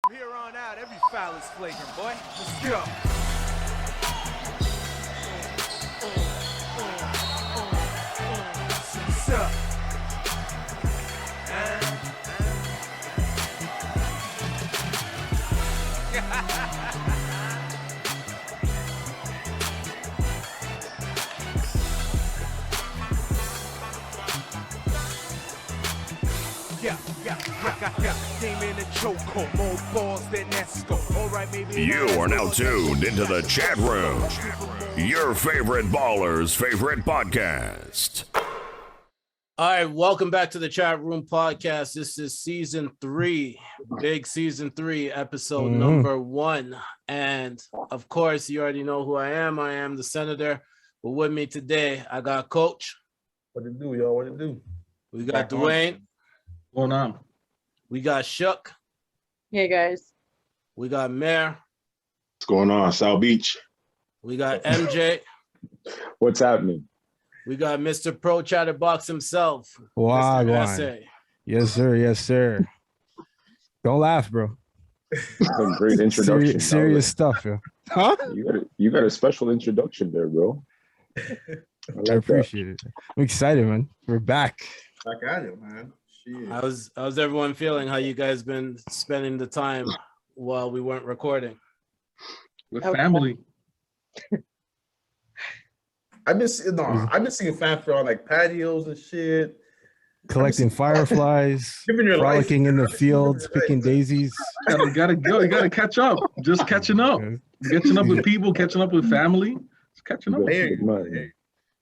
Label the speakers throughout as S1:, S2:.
S1: From here on out, every foul is flagrant, boy. Let's go. What's up?
S2: You are now tuned into the chat room, your favorite baller's favorite podcast.
S3: All right, welcome back to the Chatroom Podcast. This is season 3, big season 3, episode number 1. And of course, you already know who I am. I am the Senator. But with me today, I got Coach.
S4: What it do, y'all? What it do?
S3: We got Dewayne.
S4: What's going on?
S3: We got Shook.
S5: Hey, guys.
S3: We got Mayor.
S6: What's going on, South Beach?
S3: We got MJ.
S6: What's happening?
S3: We got Mr. Pro Chatterbox himself.
S7: Wow,
S3: Mr.
S7: yes, sir. Yes, sir. Don't laugh, bro.
S6: Great introduction.
S7: Serious stuff, yo. Huh?
S6: You got a special introduction there, bro.
S7: I appreciate it. I'm excited, man. We're back.
S4: Back at it, man. Shit.
S3: How's everyone feeling? How you guys been spending the time while we weren't recording?
S4: With family. I've been seeing fanfare on like patios and shit.
S7: Collecting fireflies, frolicking in the fields, picking daisies.
S8: You gotta go. You gotta catch up. Just catching up. Catching up with people, catching up with family. Just catching up.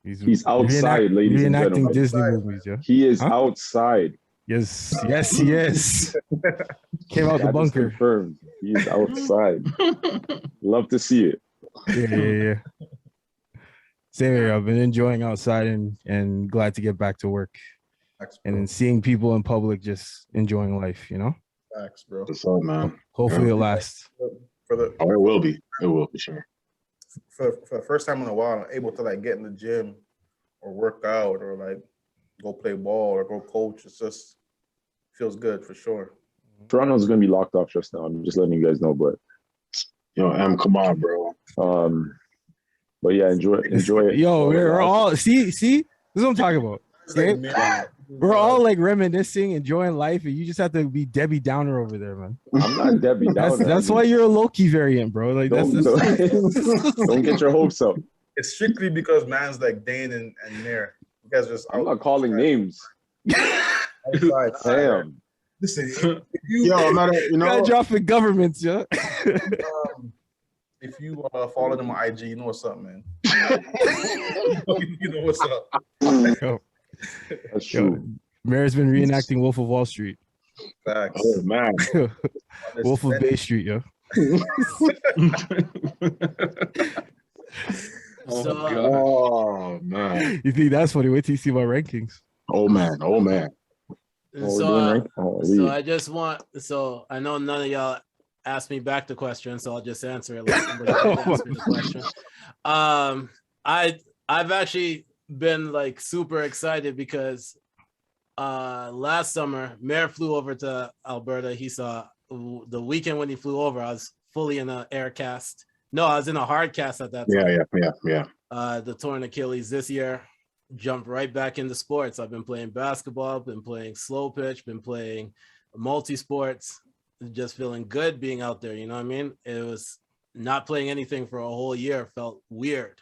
S6: He's outside, ladies and gentlemen.
S7: Reenacting Disney movies, yeah.
S6: He is outside.
S7: Yes, he is. Came out the bunker.
S6: Confirmed. He is outside. Love to see it.
S7: Yeah. Same here. I've been enjoying outside and glad to get back to work.
S4: Facts,
S7: and then seeing people in public just enjoying life, you know?
S4: Facts, bro.
S6: That's all, man.
S7: Hopefully it lasts.
S6: It will be. It will be, sure.
S4: For the first time in a while, I'm able to like get in the gym or work out or like go play ball or go coach. It's just feels good for sure.
S6: Toronto's gonna be locked off just now. I'm just letting you guys know, but come on, bro. But yeah, enjoy it.
S7: Yo, we're all see. This is what I'm talking about. Okay? We're all like reminiscing, enjoying life, and you just have to be Debbie Downer over there, man.
S6: I'm not Debbie Downer.
S7: That's why you're a Loki variant, bro. Like
S6: don't get your hopes up.
S4: It's strictly because man's like Dane and Nair. You guys just
S6: I'm not calling names. Damn.
S4: Listen,
S7: gotta drop in governments, yeah.
S4: If you follow them on IG, you know what's up, man. you know what's up.
S6: That's true.
S7: Mayor's been reenacting Wolf of Wall Street.
S4: Facts.
S6: Oh man.
S7: Wolf of Bay Street, yo.
S6: Oh man.
S7: You think that's funny? Wait till you see my rankings.
S6: Oh man.
S3: So I just want, so I know none of y'all asked me back the question, so I'll just answer it like somebody asked me the question. I've actually been like super excited because last summer Mayor flew over to Alberta. He saw the weekend when he flew over, I was fully in an air cast. No, I was in a hard cast at that time.
S6: Yeah.
S3: The torn Achilles this year. Jumped right back into sports. I've been playing basketball, been playing slow pitch, been playing multi-sports, just feeling good being out there. You know what I mean? It was not playing anything for a whole year felt weird.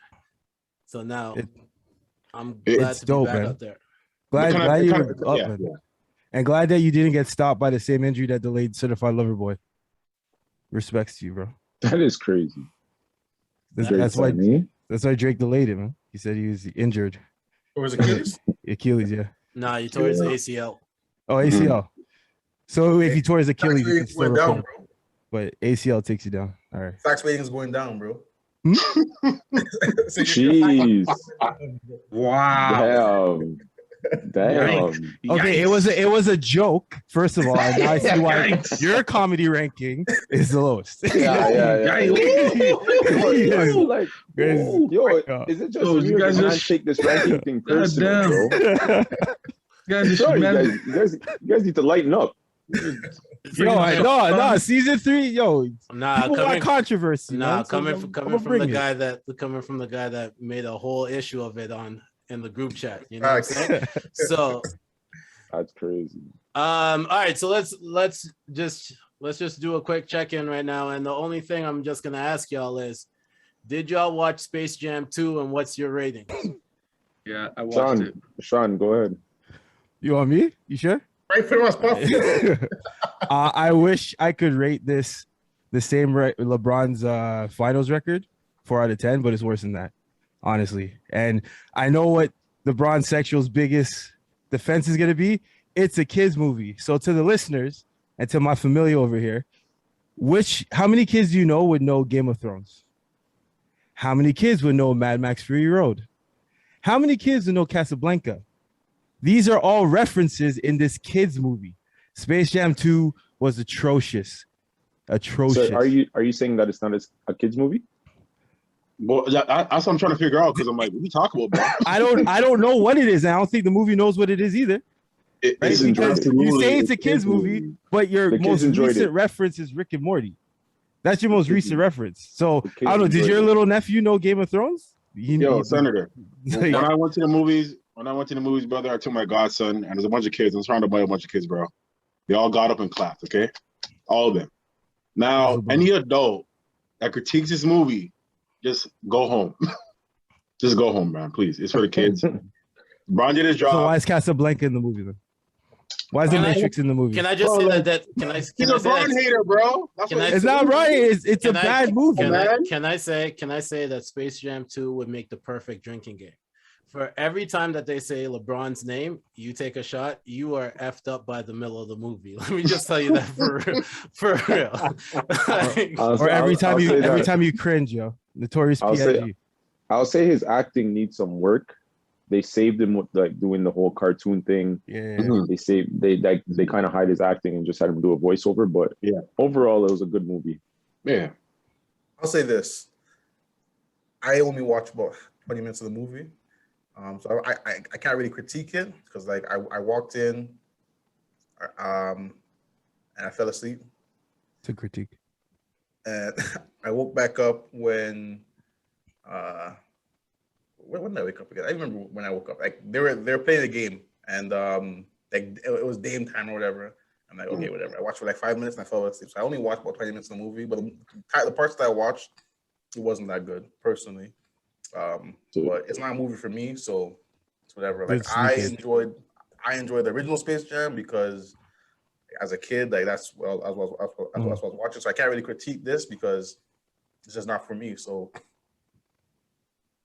S3: So now I'm glad to be back out there.
S7: Glad you were up, man. And glad that you didn't get stopped by the same injury that delayed Certified Lover Boy. Respects to you, bro.
S6: That is crazy.
S7: That's why Drake delayed it, man. He said he was injured.
S4: Or was it Achilles?
S7: Achilles, yeah.
S3: Nah, he tore his ACL.
S7: Oh, ACL. So if he tore his Achilles,
S4: Facts
S7: you can still
S4: down,
S7: record.
S4: bro.
S7: But ACL takes you down. All right.
S4: Facts rating is going down, bro.
S6: Jeez.
S8: Wow.
S6: Damn.
S7: Okay, it was a joke. First of all, and now I see why your comedy ranking is the lowest.
S6: Yeah. Like, is it just
S8: you guys
S6: just take this ranking thing personally, bro?
S8: You guys
S6: You guys need to lighten up.
S7: No, season 3, yo.
S3: Nah,
S7: People want controversy.
S3: Nah,
S7: man.
S3: coming
S7: So
S3: from the guy that made a whole issue of it in the group chat. You know what I'm saying? So
S6: that's crazy.
S3: All right, so let's just do a quick check-in right now. And the only thing I'm just gonna ask y'all is, did y'all watch Space Jam 2 and what's your rating?
S8: Yeah, I watched it.
S6: Sean, go ahead.
S7: You want me? You sure?
S4: Right for us,
S7: I wish I could rate this the same LeBron's finals record, 4 out of 10, but it's worse than that, honestly. And I know what LeBron Sexual's biggest defense is gonna be. It's a kids movie. So to the listeners and to my familia over here, how many kids do you know would know Game of Thrones? How many kids would know Mad Max Fury Road? How many kids would know Casablanca? These are all references in this kids movie. Space Jam 2 was atrocious. Atrocious.
S6: So are you saying that it's not a kids movie?
S5: Well, that's what I'm trying to figure out, because I'm like, what are you talking about, bro?
S7: I don't know what it is. And I don't think the movie knows what it is either. Right? Because you say it's a kids movie, but your most recent reference is Rick and Morty. That's your most recent reference. So I don't know. Did your little nephew know Game of Thrones?
S5: Senator. When I went to the movies, brother, I took my godson, and there's a bunch of kids. I'm surrounded by a bunch of kids, bro. They all got up and clapped. Okay, all of them. Now, any adult that critiques this movie, just go home. Just go home, man. Please. It's for the kids. Bron did his job.
S7: So why is Casablanca in the movie then? Why is the Matrix in the movie?
S3: Can I just say that? He's
S5: a Bron hater, bro.
S7: It's not right. It's a bad movie, man.
S3: Can I say that Space Jam 2 would make the perfect drinking game? For every time that they say LeBron's name, you take a shot, you are effed up by the middle of the movie. Let me just tell you that for real.
S7: Or every time you cringe, yo. Notorious P.I.G.
S6: I'll say his acting needs some work. They saved him with like doing the whole cartoon thing.
S7: Yeah.
S6: They kind of hide his acting and just had him do a voiceover. But yeah, overall, it was a good movie.
S5: Yeah.
S4: I'll say this. I only watched about 20 minutes of the movie. So I can't really critique it because like I walked in and I fell asleep.
S7: To critique.
S4: And I woke back up when did I wake up again? I remember when I woke up. Like they were playing a game and like it was Dame time or whatever. I'm like, okay, whatever. I watched for like 5 minutes and I fell asleep. So I only watched about 20 minutes of the movie, but the parts that I watched, it wasn't that good personally. But it's not a movie for me, so it's whatever. Like I enjoyed the original Space Jam because as a kid, like that's what I was watching. So I can't really critique this because it's just not for me. So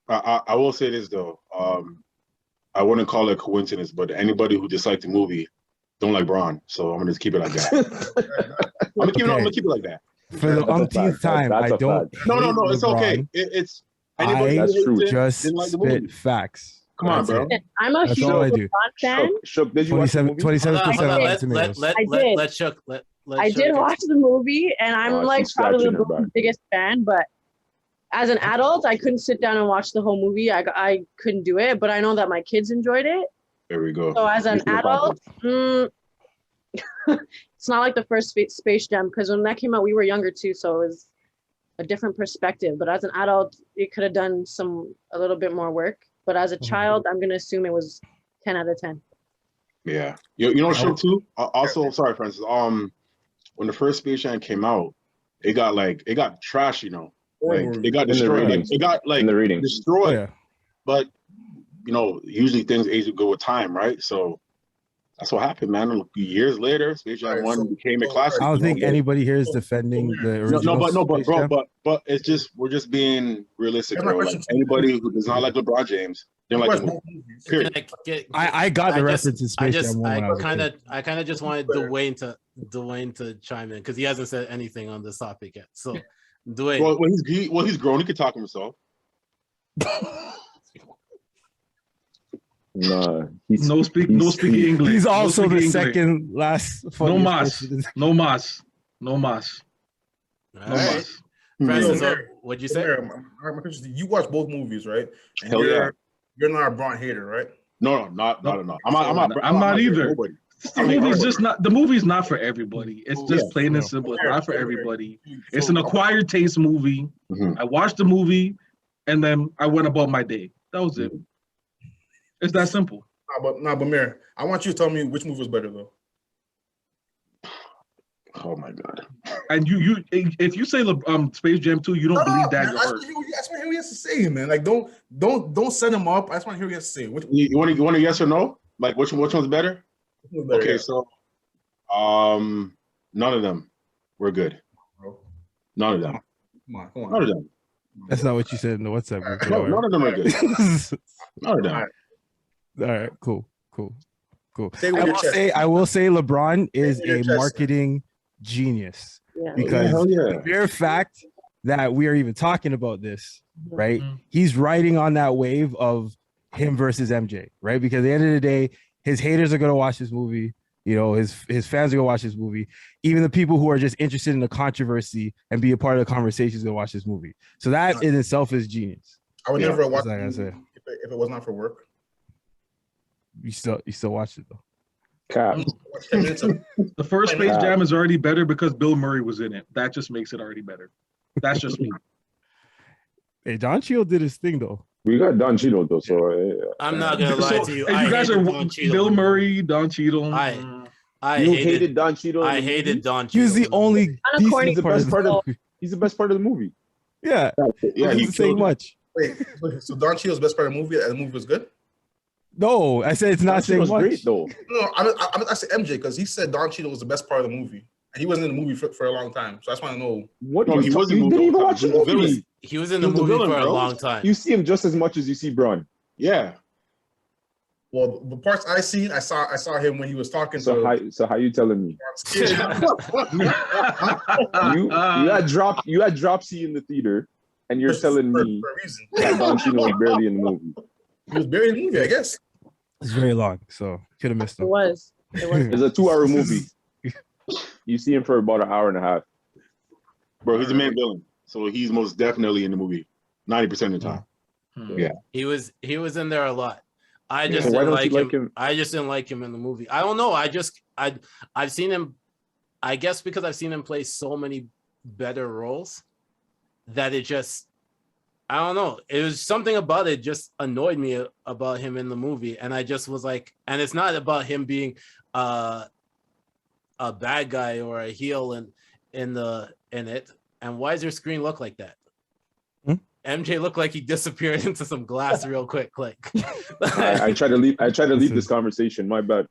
S5: I will say this though. I wouldn't call it a coincidence, but anybody who disliked the movie don't like Bron. So I'm gonna just keep it like that. I'm gonna keep it like that.
S7: For the umpteenth time, I don't.
S5: No, it's okay. It's anybody
S7: that's
S5: who
S7: true.
S5: It,
S7: just
S5: like
S7: spit facts.
S5: Come on, bro.
S9: I'm a huge LeBron fan.
S6: Shook, did you
S7: 27%.
S9: I did watch the movie, and I'm like probably LeBron's biggest fan. But as an adult, I couldn't sit down and watch the whole movie. I couldn't do it. But I know that my kids enjoyed it.
S5: There we go.
S9: So as an adult, it's not like the first Space Jam because when that came out, we were younger too, so it was a different perspective. But as an adult, it could have done a little bit more work. But as a child, I'm gonna assume it was 10 out of 10.
S5: Yeah, you know what too. Also, sorry, Francis. When the first Space Jam came out, it got trash. You know, like it got destroyed. It got like destroyed. Oh, yeah. But you know, usually things age good with time, right? So that's what happened, man. Years later, Space Jam 1 became a classic.
S7: I don't think anybody here is defending the original.
S5: But it's just we're just being realistic, bro. Like anybody who does not like LeBron James, they're like the movie.
S7: I got the reference in Space Jam 1.
S3: I kind of just wanted Dewayne to chime in because he hasn't said anything on this topic yet. So Dewayne.
S5: Well, he's grown. He can talk himself.
S6: Nah,
S8: no speaking English.
S7: He's also the
S8: English.
S7: second last.
S8: No mas.
S3: Francis, what'd you say?
S4: You watch both movies, right? And you're not a Bron hater, right?
S5: No, not at all. I'm not
S8: either. The movie's not for everybody. It's just plain and simple. It's not for everybody. It's an acquired taste movie. I watched the movie, and then I went about my day. That was it. It's that simple.
S4: But Mir, I want you to tell me which movie was better though.
S5: Oh my God!
S4: And if you say Space Jam 2, you don't believe that. I just want to hear what he has to say, man. Like don't set him up. I just want to hear what he has to say.
S5: You want a yes or no? Like which one's better? Okay, so none of them were good. None of them. Come on. None of them.
S7: That's not what you said in the WhatsApp group.
S5: No, none of them are good. None of them.
S7: All right, cool. I will say LeBron is a marketing genius because the mere fact that we are even talking about this, right? He's riding on that wave of him versus MJ, right? Because at the end of the day, his haters are gonna watch this movie. You know, his fans are gonna watch this movie. Even the people who are just interested in the controversy and be a part of the conversation is gonna watch this movie. So that in itself is genius.
S4: I would never watch it if it was not for work.
S7: You still watch it though.
S6: Cap.
S8: The first Space Jam is already better because Bill Murray was in it. That just makes it already better. That's just me.
S7: Hey, Don Cheadle did his thing though.
S6: We got Don Cheadle though, so
S3: I'm not gonna lie to you.
S8: And you guys are Bill Murray, Don Cheadle.
S3: I hated
S6: Don Cheadle.
S3: I hated Don
S7: He
S3: Cheadle.
S7: was the only.
S6: He's the best part of. He's the best part of the movie.
S7: Yeah, he didn't say much.
S4: Wait, so Don Cheadle's best part of the movie, and the movie was good?
S7: No, I said it's not saying much.
S6: Great, though.
S4: No, I said MJ because he said Don Cheadle was the best part of the movie, and he wasn't in the movie for a long time. So I just want to know
S6: what
S5: he wasn't.
S6: You didn't even watch the movie.
S3: He was in the movie for a long time.
S6: You see him just as much as you see Braun.
S5: Yeah.
S4: Well, the parts I seen, I saw him when he was talking.
S6: So how you telling me? you had Dropsy in the theater, and you're telling me that Don Cheadle was barely in the movie.
S4: He was barely in the movie, I guess.
S7: It's very long, so could have missed him.
S9: It was.
S6: It's a 2-hour movie. You see him for about an hour and a half.
S5: Bro, he's the main villain, so he's most definitely in the movie 90% of the time. Yeah,
S3: he was in there a lot. I just didn't like him. I just didn't like him in the movie. I don't know. I've seen him. I guess because I've seen him play so many better roles that it just. I don't know. It was something about it just annoyed me about him in the movie, and I just was like, and it's not about him being a bad guy or a heel in it. And why does your screen look like that? MJ looked like he disappeared into some glass real quick. Like
S6: I try to leave this conversation. My bad.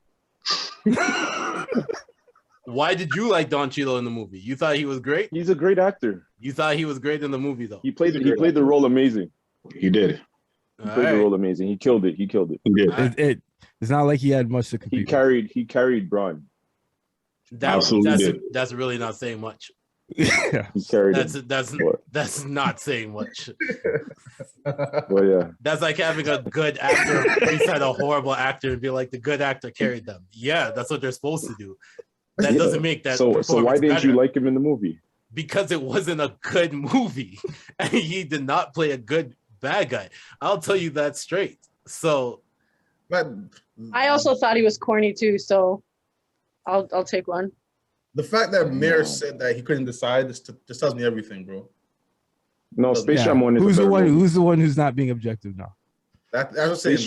S3: Why did you like Don Cheadle in the movie? You thought he was great?
S6: He's a great actor.
S3: You thought he was great in the movie, though.
S6: He played the role amazing.
S5: He did.
S6: He played the role amazing. He killed it. He did.
S7: It's not like he had much to compete.
S6: He carried Braun.
S3: That's really not saying much.
S7: Yeah.
S6: He carried
S3: that's not saying much.
S6: Well, yeah.
S3: That's like having a good actor beside a horrible actor and be like the good actor carried them. Yeah, that's what they're supposed to do. That doesn't make that.
S6: So why didn't
S3: better.
S6: you like him in the movie?
S3: Because it wasn't a good movie, and he did not play a good bad guy. I'll tell you that straight. So,
S4: but
S9: I also thought he was corny too. So, I'll take one.
S4: The fact that Mir said that he couldn't decide just tells me everything, bro.
S6: No, Space Jam 1 is
S7: who's the one who's not being objective now?
S4: That's what I'm saying.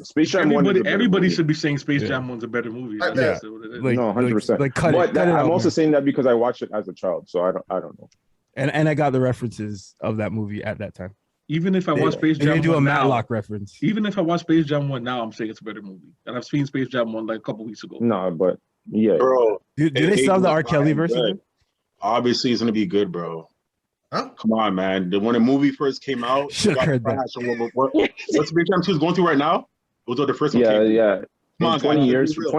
S6: Space Jam 1.
S8: Everybody should be saying Space Jam 1's a better movie.
S4: Like
S8: no,
S6: 100%. I'm also saying that because I watched it as a child, so I don't know.
S7: And I got the references of that movie at that time.
S8: Even if I watch Space Jam 1
S7: do a
S8: now,
S7: Matlock reference.
S8: Even if I watch Space Jam 1 now, I'm saying it's a better movie. And I've seen Space Jam 1 like a couple weeks ago.
S6: No, but yeah.
S5: Bro.
S7: Do they still have the R. Kelly version?
S5: Obviously, it's going to be good, bro.
S4: Huh?
S5: Come on, man. When the movie first came out,
S7: should have heard that.
S5: What's Space Jam 2 is going through right now? Those are the first one.
S6: Yeah.
S5: Come on,
S6: 20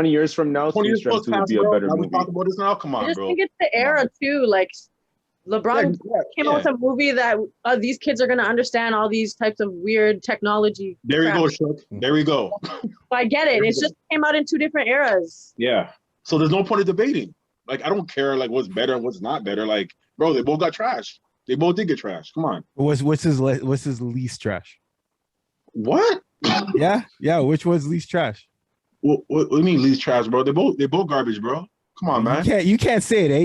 S6: years from now, Space Jam 2 will be a better movie.
S5: Talk about this now? Come on,
S9: I just
S5: bro.
S9: think it's the era too. Like LeBron came out with a movie that these kids are gonna understand all these types of weird technology.
S5: There we go, Shook. There we go.
S9: I get it. It's just came out in two different eras.
S5: Yeah. So there's no point of debating. Like I don't care like what's better and what's not better. Like, bro, they both got trash. They both did get trash. Come on.
S7: What's his least trash?
S5: What?
S7: Yeah. Which was least trash?
S5: What do you mean least trash, bro? They both garbage, bro. Come on, man.
S7: You can't say it, eh?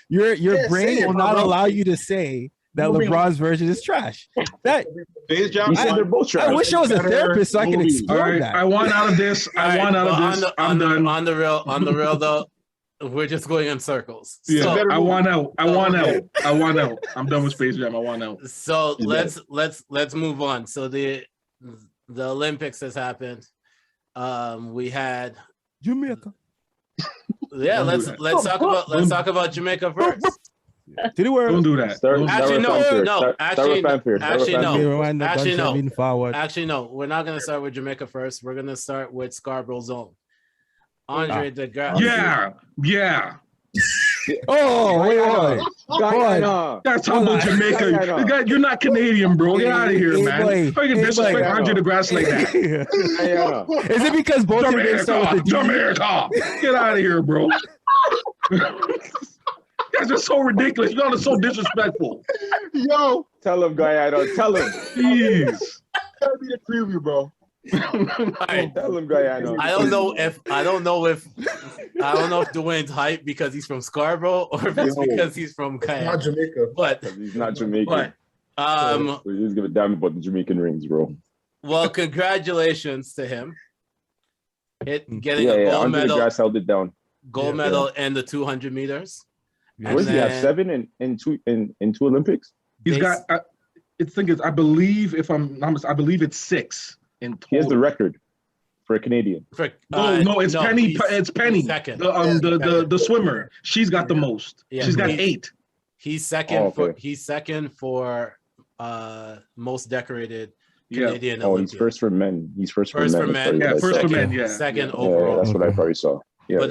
S7: Your brain will not allow you to say that LeBron's version is trash. That
S5: Space Jam.
S6: You said they're both trash.
S7: I wish I was a therapist so I can explore that.
S8: I want out of this. I'm done.
S3: On the real though, we're just going in circles.
S8: Yeah,
S3: So,
S8: I want out. I'm done with Space Jam. I want out.
S3: so let's move on. So the Olympics has happened. We had
S7: Jamaica.
S3: Yeah, let's talk about Jamaica first.
S7: Did it work?
S8: Don't do that.
S3: Actually, no. We're not gonna start with Jamaica first. We're gonna start with Scarborough Zone. Andre the Grass.
S8: Yeah.
S7: Oh, wait.
S8: That's talking about Jamaica. You're not Canadian, bro. Get out of here, man. How you can disrespect Andre the Grass like that?
S7: Is it because both of them start with the
S8: Jamaica? Get out of here, bro. That's just so ridiculous. Y'all are so disrespectful.
S6: Yo, tell him, Guyano. Tell him.
S8: Jeez.
S6: That'll be the preview, bro. Tell him, Guyano.
S3: I don't know if Dwayne's hype because he's from Scarborough or if it's because he's from Guyana.
S4: Not Jamaica.
S3: But
S6: he's not Jamaican. So he's give a damn about the Jamaican rings, bro.
S3: Well, congratulations to him. Getting
S6: a
S3: gold
S6: Andre
S3: medal.
S6: Grass held it down.
S3: Gold medal in the 200 meters.
S6: What does he have? 7 in two Olympics?
S8: He's got. I believe I believe it's 6 in total.
S6: He has the record for a Canadian.
S8: It's Penny. It's Penny.
S3: Second.
S8: The swimmer. She's got the most.
S3: Yeah,
S8: she's got 8.
S3: He's second for most decorated Canadian.
S6: He's first for men. He's first for men.
S8: Yeah, first for men. Yeah.
S3: Second overall.
S6: That's what I probably saw. Yeah.
S3: But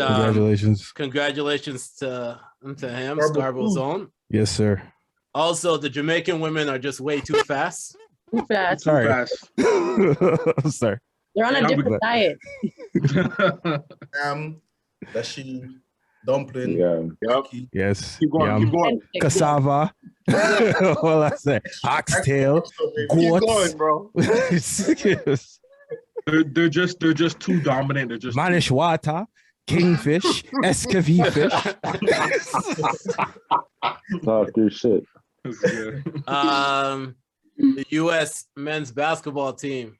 S7: congratulations
S3: to him, Scarborough Zone.
S7: Yes, sir.
S3: Also, the Jamaican women are just way too fast.
S7: Sorry.
S9: I'm
S7: sorry.
S9: They're on a different diet.
S4: Dumpling.
S5: Yeah. Yep.
S7: Yes.
S5: Keep going.
S7: Cassava. Well, I say oxtail. Goats.
S5: Keep going, bro.
S8: They're just too dominant. They're just
S7: Manishwata, kingfish, escovy fish.
S6: Talk your shit.
S3: The U.S. men's basketball team,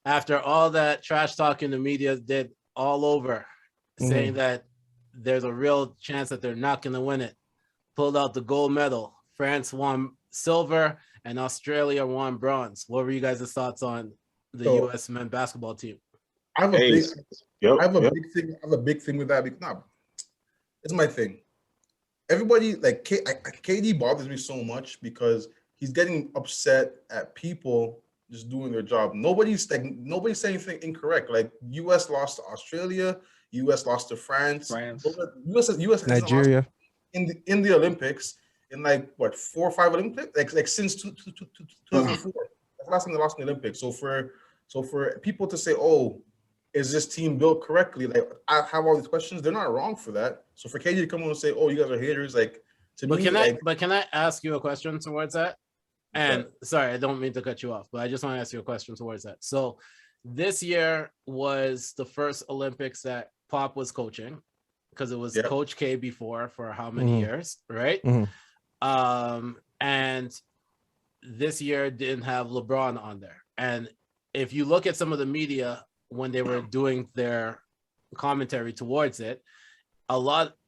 S3: after all that trash talk in the media did all over, saying that there's a real chance that they're not going to win it, pulled out the gold medal. France won silver and Australia won bronze. What were you guys' thoughts on the U.S. men's basketball team?
S4: I have a big thing with that. It's my thing. Everybody like KD bothers me so much because he's getting upset at people just doing their job. Nobody's saying anything incorrect. Like U.S. lost to Australia, U.S. lost to France. U.S.
S7: Nigeria
S4: in the Olympics in 4 or 5 Olympics like since 2004. That's the last time they lost in the Olympics. So for people to say, "Oh, is this team built correctly?" Like I have all these questions. They're not wrong for that. So for KD to come on and say, "Oh, you guys are haters,"
S3: can I ask you a question towards that? And sorry, I don't mean to cut you off, but I just want to ask you a question towards that. So this year was the first Olympics that Pop was coaching because it was Coach K before for how many years, right? And this year didn't have LeBron on there. And if you look at some of the media when they were doing their commentary towards it,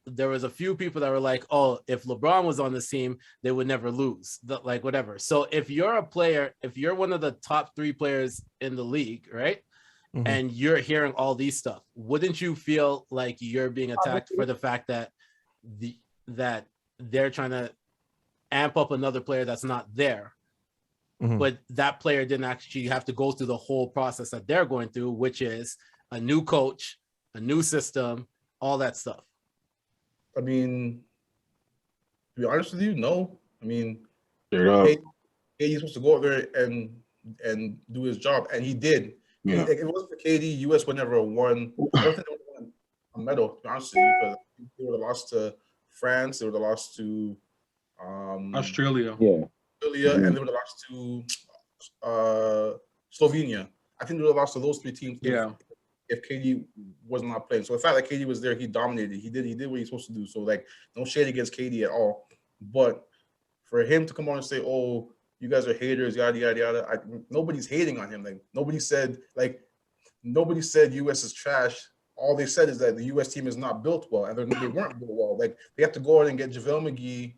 S3: there was a few people that were like, "Oh, if LeBron was on this team, they would never lose." Whatever. So if you're a player, if you're one of the top 3 players in the league, right? And you're hearing all these stuff, wouldn't you feel like you're being attacked for the fact that that they're trying to amp up another player that's not there? But that player didn't actually have to go through the whole process that they're going through, which is a new coach, a new system, all that stuff.
S4: I mean, to be honest with you, no. I mean, KD's supposed to go out there and do his job, and he did. Yeah. If it wasn't for KD, US would never have won. I don't think they would have won a medal, to be honest with you, because they would have lost to France, they would have lost to
S8: Australia.
S4: And they would have lost to Slovenia. I think they would have lost to those 3 teams.
S8: Yeah.
S4: if KD was not playing. So the fact that KD was there, he dominated. He did what he's supposed to do. So like, no shade against KD at all. But for him to come on and say, "Oh, you guys are haters," yada yada yada, nobody's hating on him. Like nobody said US is trash. All they said is that the US team is not built well, and they weren't built well. Like they have to go out and get JaVale McGee,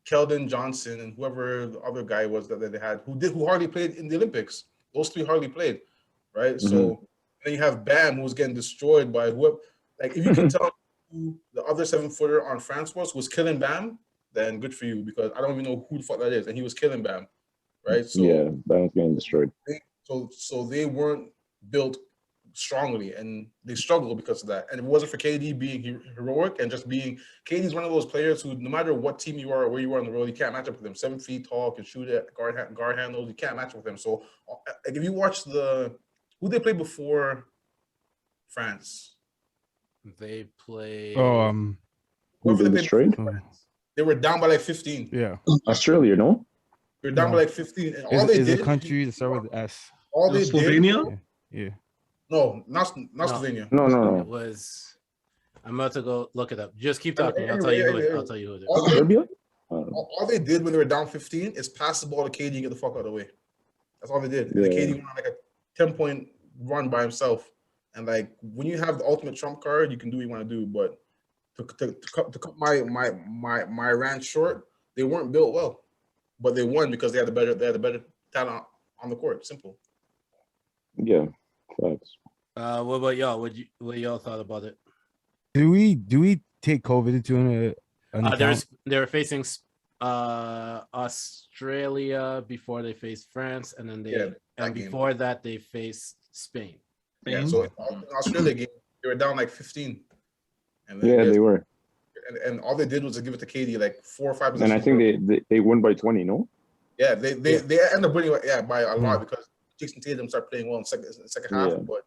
S4: Keldon Johnson, and whoever the other guy was that they had who hardly played in the Olympics. Those three hardly played, right? Mm-hmm. So then you have Bam, who was getting destroyed by whoever. Like if you can tell who the other 7-footer on France was killing Bam, then good for you, because I don't even know who the fuck that is, and he was killing Bam, right? So
S6: yeah, Bam's getting destroyed.
S4: So they weren't built strongly, and they struggled because of that. And if it wasn't for KD being heroic and just being, KD's one of those players who, no matter what team you are or where you are on the road, you can't match up with him. 7 feet tall, can shoot it, guard handles, you can't match up with him. So like, if you watch who they played before France,
S3: they played.
S6: Who they destroyed?
S4: They were down by like 15.
S7: Yeah,
S6: Australia, no?
S4: They were down by like 15. And all they did,
S7: a country to start with S.
S4: All they
S8: Slovenia?
S4: did,
S7: yeah.
S4: No, not Slovenia.
S6: No.
S3: It was. I'm about to go look it up. Just keep talking. I'll tell you who it is.
S6: Serbia?
S4: All they did when they were down 15 is pass the ball to KD and get the fuck out of the way. That's all they did.
S6: Yeah.
S4: The KD went on like a 10-point run by himself. And like when you have the ultimate trump card, you can do what you want to do. But to cut my Iran short, they weren't built well, but they won because they had the better talent on the court. Simple.
S6: Yeah, facts.
S3: What about y'all? What y'all thought about it?
S7: Do we take COVID into an account?
S3: They were facing Australia before they faced France, and then before that they faced Spain.
S4: Yeah, so in the Australia game, they were down like 15. And
S6: then they were.
S4: And all they did was to give it to KD like 4 or 5
S6: possessions. And I think they won by 20, no?
S4: Yeah, they end up winning by a lot because Jason Tatum started playing well in the second half, but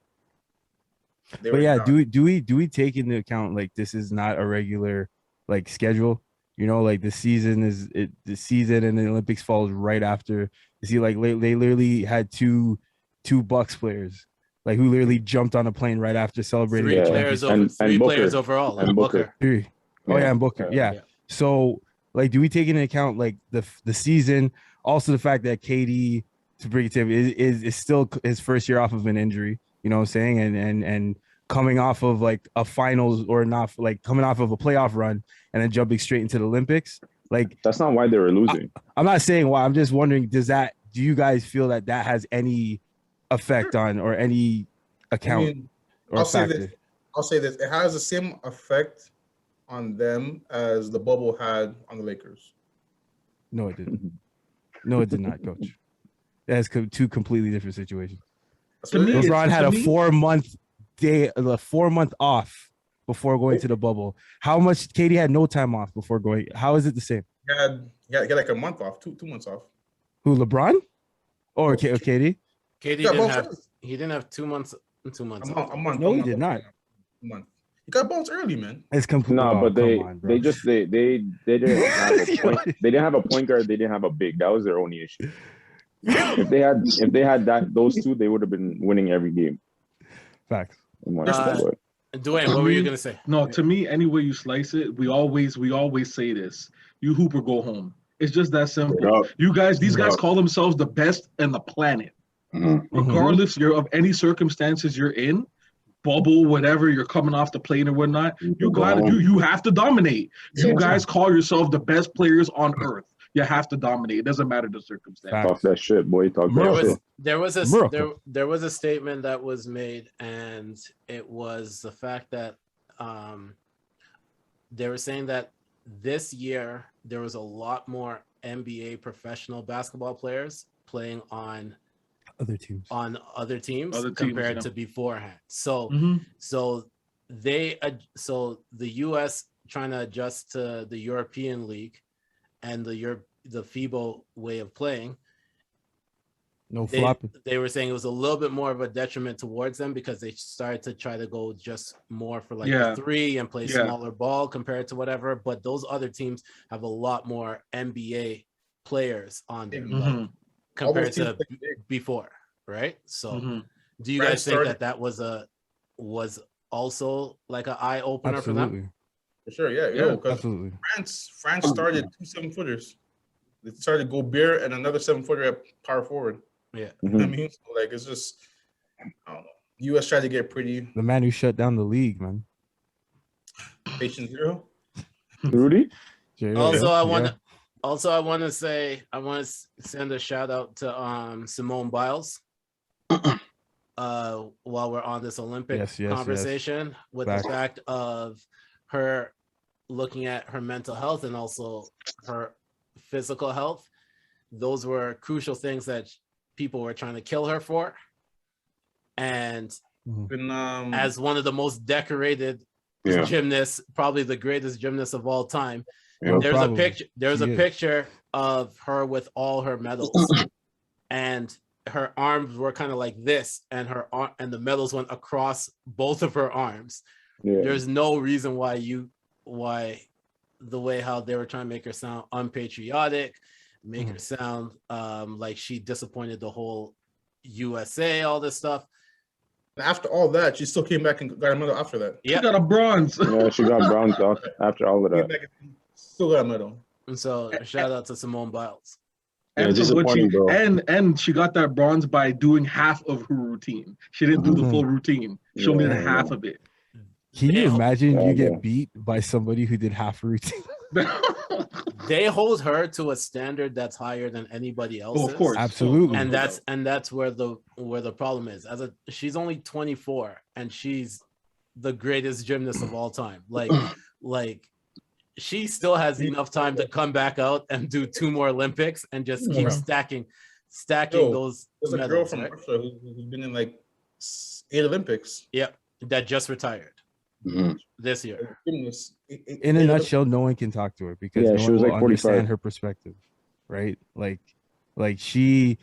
S7: yeah, do we take into account like this is not a regular like schedule? You know, like the season and the Olympics falls right after. You see, like they literally had two Bucks players like who literally jumped on a plane right after celebrating.
S3: Three players overall.
S6: And Booker.
S7: Oh yeah, and Booker. Yeah. So like, do we take into account like the season, also the fact that KD, to bring it to him, is still his first year off of an injury, you know what I'm saying? And coming off of like a finals or not, like coming off of a playoff run and then jumping straight into the Olympics. Like
S6: that's not why they were losing.
S7: I'm not saying why. I'm just wondering, do you guys feel that has any effect on or any account?
S4: I mean, I'll say this. It has the same effect on them as the bubble had on the Lakers.
S7: No, it didn't. No, it did not, Coach. It has two completely different situations. LeBron had a 4 month off before going to the bubble. How much KD had no time off before going? How is it the same?
S4: He had like a month off, 2 months off.
S7: Who, LeBron? Or KD?
S3: KD didn't have 2 months. 2 months.
S4: A month.
S7: No, he did not.
S4: A month. He got bounced early, man.
S7: It's completely.
S6: No, but they didn't have a point. They didn't have a point guard. They didn't have a big. That was their only issue. If they had those two, they would have been winning every game.
S7: Facts.
S3: Dwayne, what were you gonna say?
S8: No, to me, any way you slice it, we always say this: you hoop or go home. It's just that simple. These guys call themselves the best in the planet.
S6: Mm-hmm.
S8: Regardless of any circumstances you're in, bubble, whatever, you're coming off the plane or whatnot, you have to dominate. You guys call yourself the best players on earth. You have to dominate. It doesn't matter the circumstance.
S6: Talk that shit, boy.
S3: There was a statement that was made, and it was the fact that they were saying that this year there was a lot more NBA professional basketball players playing on other teams compared to beforehand. So the US trying to adjust to the European League and the FIBA way of playing. They were saying it was a little bit more of a detriment towards them because they started to try to go just more for the three and play smaller ball compared to whatever. But those other teams have a lot more NBA players on them compared to before, right? So do you guys think that was a was also like an eye opener for them.
S4: For sure, yeah. Because
S7: Absolutely.
S4: France started 2 7-footers. They started Gobert and another 7-footer at power forward.
S3: Yeah.
S4: You know what I mean? So, like, it's just, I don't know. U.S. tried to get pretty.
S7: The man who shut down the league, man.
S4: Patient zero.
S6: Rudy.
S3: Also, I want to send a shout out to Simone Biles. While we're on this Olympic conversation, with the fact of her looking at her mental health and also her physical health, those were crucial things that people were trying to kill her for. And as one of the most decorated gymnasts, probably the greatest gymnast of all time, there's a picture of her with all her medals, and her arms were kind of like this, and the medals went across both of her arms. There's no reason why the way how they were trying to make her sound unpatriotic, make her sound like she disappointed the whole USA, all this stuff.
S4: After all that, she still came back and got a medal after that.
S3: Yeah,
S8: she got a bronze.
S6: Yeah, she got bronze after all of that.
S4: Still got a medal.
S3: And so shout out to Simone Biles.
S8: And, and she got that bronze by doing half of her routine. She didn't do the full routine. She only did half of it.
S7: Can you imagine you get beat by somebody who did half a routine?
S3: They hold her to a standard that's higher than anybody else.
S8: Oh, of course,
S7: absolutely.
S3: And that's where the problem is. She's only 24 and she's the greatest gymnast of all time. Like she still has enough time to come back out and do 2 more Olympics and just keep stacking those
S4: medals. There's a girl from Russia who's been in like 8 Olympics.
S3: Yep, that just retired this year.
S7: In a nutshell, no one can talk to her because no one will understand her perspective, right? Like she's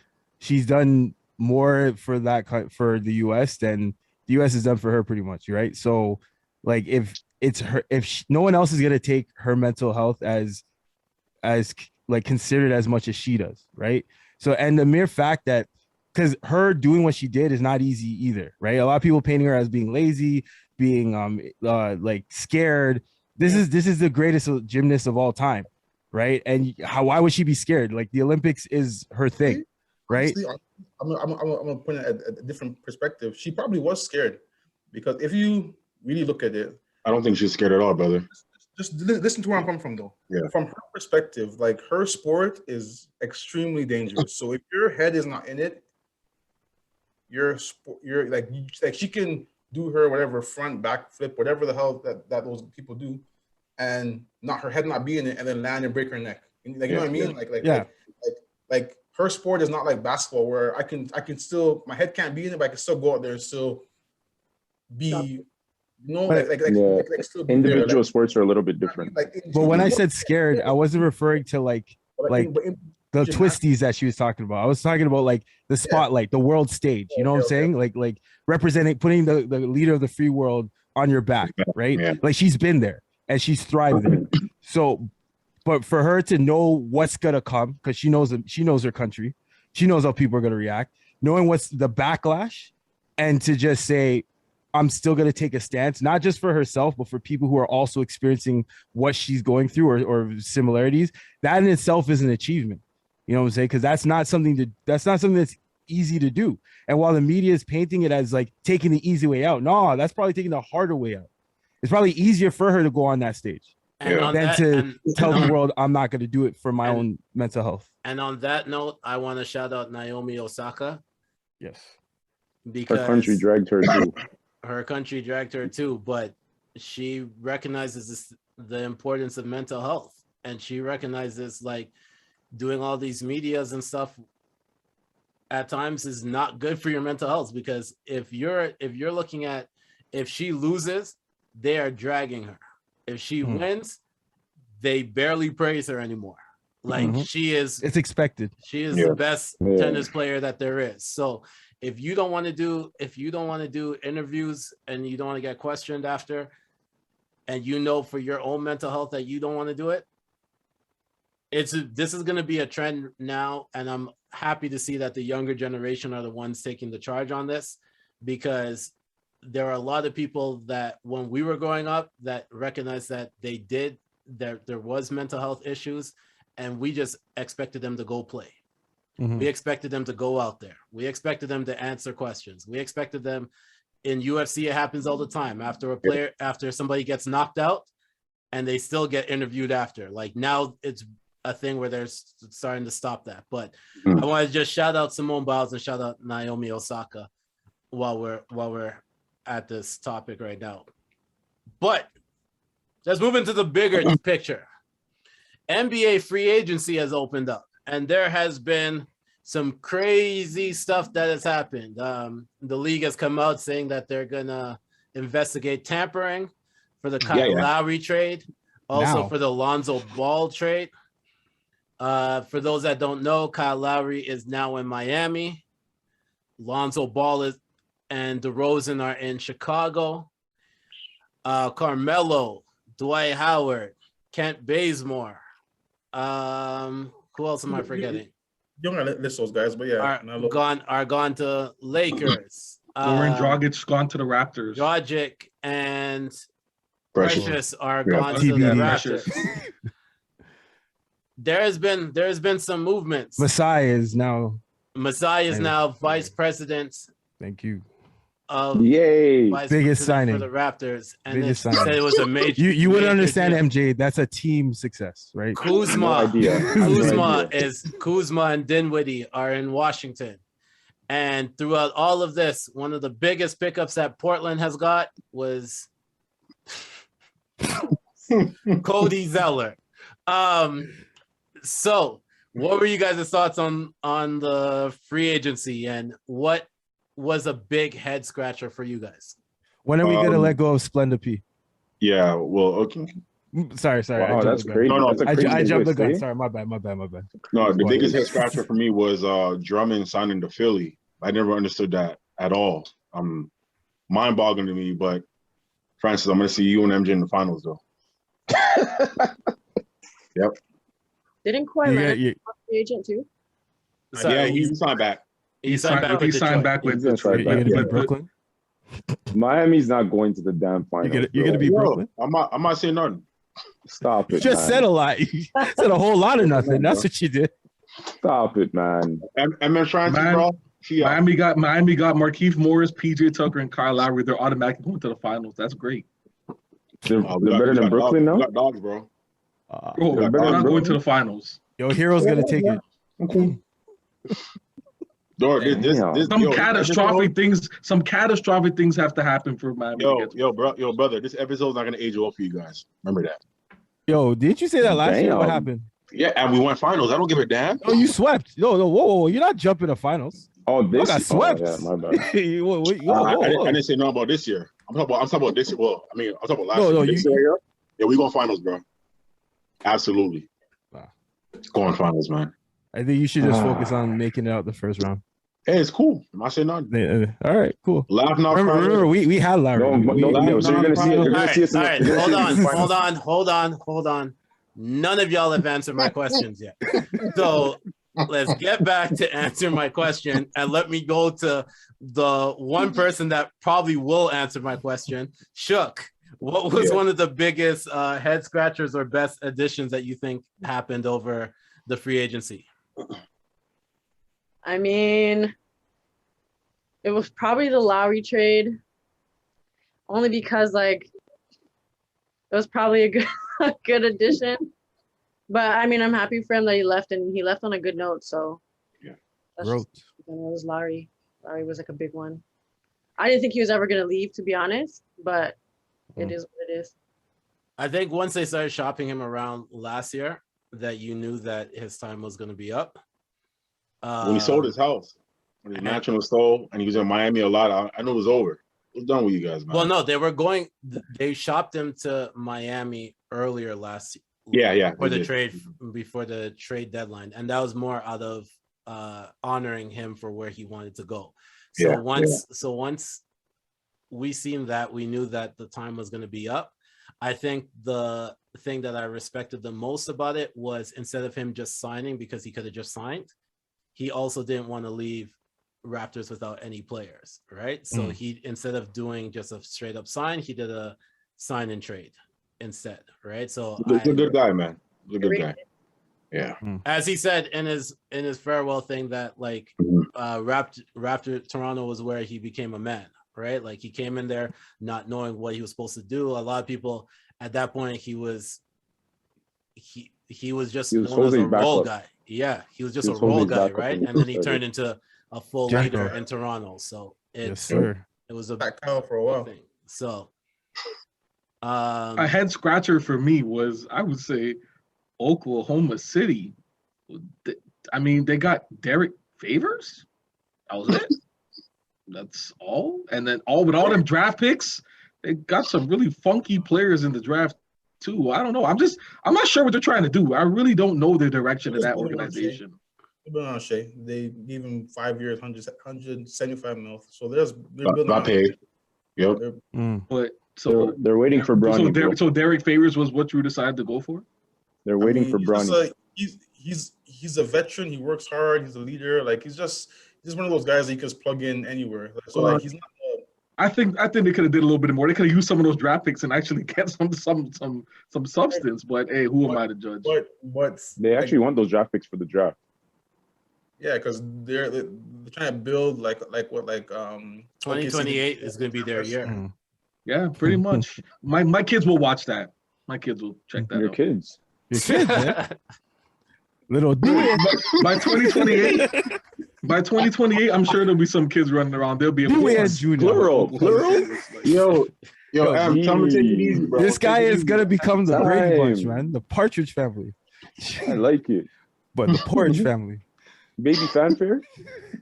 S7: done more for the US than the US has done for her, pretty much, right? So, like, no one else is gonna take her mental health as like considered as much as she does, right? So, and the mere fact that, because her doing what she did is not easy either, right? A lot of people painting her as being lazy, being like scared. This is the greatest gymnast of all time, right? And why would she be scared? Like, the Olympics is her thing, right?
S4: I'm gonna put it at a different perspective. She probably was scared, because if you really look at it,
S5: I don't think she's scared at all, brother.
S4: Just listen to where I'm coming from, though.
S5: Yeah.
S4: From her perspective, like, her sport is extremely dangerous. So if your head is not in it, you're like she can do her whatever front, back flip, whatever the hell that those people do, and her head not be in it, and then land and break her neck. Like, you know what I mean? Like her sport is not like basketball, where I can still, my head can't be in it, but I can still go out there and still be.
S6: Individual sports are a little bit different.
S7: But when I said scared, I wasn't referring to like the twisties that she was talking about. I was talking about like the spotlight, the world stage. You know what I'm saying? Like representing, putting the leader of the free world on your back, right? Yeah. Like, she's been there and she's thrived there. So, but for her to know what's gonna come, because she knows her country, she knows how people are gonna react, knowing what's the backlash, and to just say, I'm still going to take a stance, not just for herself, but for people who are also experiencing what she's going through or similarities. That in itself is an achievement. You know what I'm saying? Because that's not something that's easy to do. And while the media is painting it as like taking the easy way out, no, that's probably taking the harder way out. It's probably easier for her to go on that stage than to tell the world, I'm not going to do it for my own mental health.
S3: And on that note, I want to shout out Naomi Osaka.
S7: Yes.
S3: Because
S6: her country dragged her too.
S3: Her country dragged her too, but she recognizes the importance of mental health, and she recognizes like doing all these medias and stuff at times is not good for your mental health, because if you're looking at, if she loses, they are dragging her. If she wins, they barely praise her anymore. Like it's
S7: expected.
S3: She is the best tennis player that there is. So if you don't want to do interviews and you don't want to get questioned after, and you know for your own mental health that you don't want to do it, this is going to be a trend now, and I'm happy to see that the younger generation are the ones taking the charge on this, because there are a lot of people that when we were growing up that recognized that there was mental health issues, and we just expected them to go play. We expected them to go out there. We expected them to answer questions. We expected them in UFC. It happens all the time. After somebody gets knocked out, and they still get interviewed after. Like now, it's a thing where they're starting to stop that. But I want to just shout out Simone Biles and shout out Naomi Osaka while we're at this topic right now. But let's move into the bigger picture. NBA free agency has opened up, and there has been some crazy stuff that has happened. The league has come out saying that they're gonna investigate tampering for the Kyle Lowry trade, also for the Lonzo Ball trade. For those that don't know, Kyle Lowry is now in Miami. Lonzo Ball and DeRozan are in Chicago. Carmelo, Dwight Howard, Kent Bazemore. Who else am I forgetting?
S4: You don't gotta list those guys, but yeah,
S3: are gone to Lakers.
S8: Goran Dragic gone to the Raptors.
S3: Dragic and Precious are gone to the Raptors. There's been some movements.
S7: Masai is now
S3: vice president.
S7: Thank you.
S3: Biggest
S7: signing
S3: for the Raptors, and
S7: biggest
S3: said it was a major.
S7: You wouldn't understand deal. MJ. That's a team success, right?
S3: Kuzma and Dinwiddie are in Washington, and throughout all of this, one of the biggest pickups that Portland has got was Cody Zeller. So what were you guys' thoughts on the free agency, and what was a big head scratcher for you guys?
S7: When are we gonna let go of Splenda P?
S5: Yeah, well, okay.
S7: Sorry.
S6: Wow, that's crazy.
S5: No,
S7: I jumped the gun. Sorry, my bad.
S5: No, the biggest head scratcher for me was Drummond signing to Philly. I never understood that at all. Mind-boggling to me, but Francis, I'm gonna see you and MJ in the finals though. Yep.
S9: Didn't Kawhi Leonard be free agent too?
S5: Yeah, he signed back.
S8: He signed back with Detroit.
S7: You're gonna be Brooklyn?
S6: Miami's not going to the damn finals.
S7: You're gonna be Brooklyn?
S5: I'm not saying nothing.
S6: Stop it.
S7: You just said a lot. You said a whole lot of nothing. That's what you did.
S6: Stop it, man.
S5: And Francis, bro.
S8: Miami got Markieff Morris, PJ Tucker, and Kyle Lowry. They're automatically going to the finals. That's great.
S6: They're better than Brooklyn now?
S5: We got dogs, bro.
S8: They're not going to the finals.
S7: Yo, Hero's gonna take it.
S5: Okay.
S8: Some catastrophic things have to happen for Miami.
S5: Yo, brother, this episode's not gonna age well for you guys. Remember that.
S7: Yo, didn't you say that last year? What happened?
S5: Yeah, and we went finals. I don't give a damn.
S7: Oh, you swept. No, whoa, you're not jumping to finals.
S6: Oh, this
S7: got swept.
S6: Oh, yeah, my bad.
S5: I didn't say nothing about this year. I'm talking about this year. Well, I'm talking about last year.
S7: No,
S5: this year, yeah, we going finals, bro. Absolutely.
S7: Wow.
S5: Going finals, man.
S7: I think you should just focus on making it out the first round.
S5: Hey, it's cool. I'm not saying nothing.
S7: All right, cool.
S5: Remember,
S7: we had Larry.
S6: So you're gonna see it.
S3: All right, hold on. None of y'all have answered my questions yet. So let's get back to answer my question, and let me go to the one person that probably will answer my question. Shook, what was one of the biggest head scratchers or best additions that you think happened over the free agency?
S9: I mean, it was probably the Lowry trade, only because like it was probably a good addition. But I mean, I'm happy for him that he left, and he left on a good note. So
S5: yeah,
S9: it was Lowry. Lowry was like a big one. I didn't think he was ever gonna leave, to be honest, but it is what it is.
S3: I think once they started shopping him around last year, that you knew that his time was going to be up.
S5: When he sold his house, when his mansion was sold, and he was in Miami a lot, I knew it was over. It was done with you guys, man.
S3: Well, no, they shopped him to Miami earlier last year.
S5: Yeah.
S3: Before the trade deadline, and that was more out of honoring him for where he wanted to go. So once we seen that, we knew that the time was going to be up. I think the thing that I respected the most about it was, instead of him just signing because he could have just signed, he also didn't want to leave Raptors without any players, right? So he, instead of doing just a straight up sign, he did a sign and trade instead, right? So
S5: He's a good guy, man. He's a good guy. Yeah.
S3: As he said in his farewell thing, that like Raptor Toronto was where he became a man, right? Like he came in there not knowing what he was supposed to do. A lot of people at that point, he was just known as a role guy. Yeah, he was just a role guy, right? And then he turned into a full leader in Toronto. So it was a
S4: count for a while.
S3: thing. So
S8: a head scratcher for me was, I would say, Oklahoma City. I mean, they got Derek Favors. That was it. That's all. And then with all them draft picks, they got some really funky players in the draft too. I don't know. I'm not sure what they're trying to do. I really don't know the direction of that organization.
S4: Shea. They gave him 5 years, 175 mil. So they're building
S5: not paid. Yep.
S8: But
S6: so they're waiting for Bronny.
S8: So Derek Favors was what you decided to go for?
S6: They're waiting for Bronny.
S4: He's a veteran. He works hard. He's a leader. Like he's just one of those guys that you can just plug in anywhere. So like he's not.
S8: I think they could have did a little bit more. They could have used some of those draft picks and actually get some substance. But hey, who am I to judge?
S4: But
S6: they actually want those draft picks for the draft.
S4: Yeah, because they're trying to build like
S3: 2028 is going to be their year.
S8: Yeah, pretty much. My kids will watch that. My kids will check that.
S6: Your kids,
S7: man. Little dude.
S8: By 2028. By 2028, I'm sure there'll be some kids running around. There'll be a
S6: plural.
S5: Yo, tell me to take it easy, bro.
S7: This guy is gonna become the Brady Bunch, man. The Partridge Family.
S6: I like it.
S7: But the Porridge Family.
S6: Baby fanfare?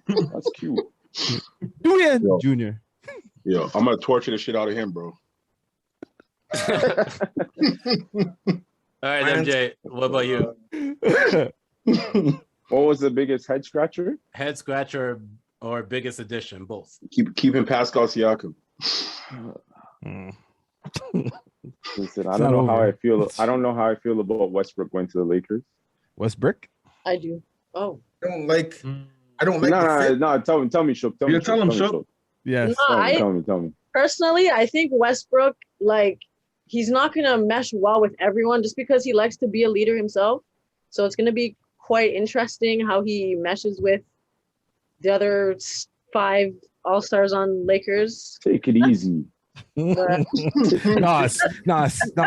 S6: That's cute.
S7: Dewayne Jr.
S5: Yo, I'm gonna torture the shit out of him, bro.
S3: All right, MJ, what about you?
S6: What was the biggest head scratcher?
S3: Head scratcher or biggest addition, both.
S5: Keeping Pascal Siakam.
S6: Listen, I don't know how I feel. I don't know how I feel about Westbrook going to the Lakers.
S7: Westbrook?
S9: I do. Oh.
S4: I don't like.
S6: No. Tell me, Shook.
S8: Tell him, Shook.
S7: Yes.
S6: Tell me.
S9: Personally, I think Westbrook, like, he's not gonna mesh well with everyone just because he likes to be a leader himself. So it's gonna be quite interesting how he meshes with the other 5 all-stars on Lakers.
S6: Take it easy.
S7: Nah,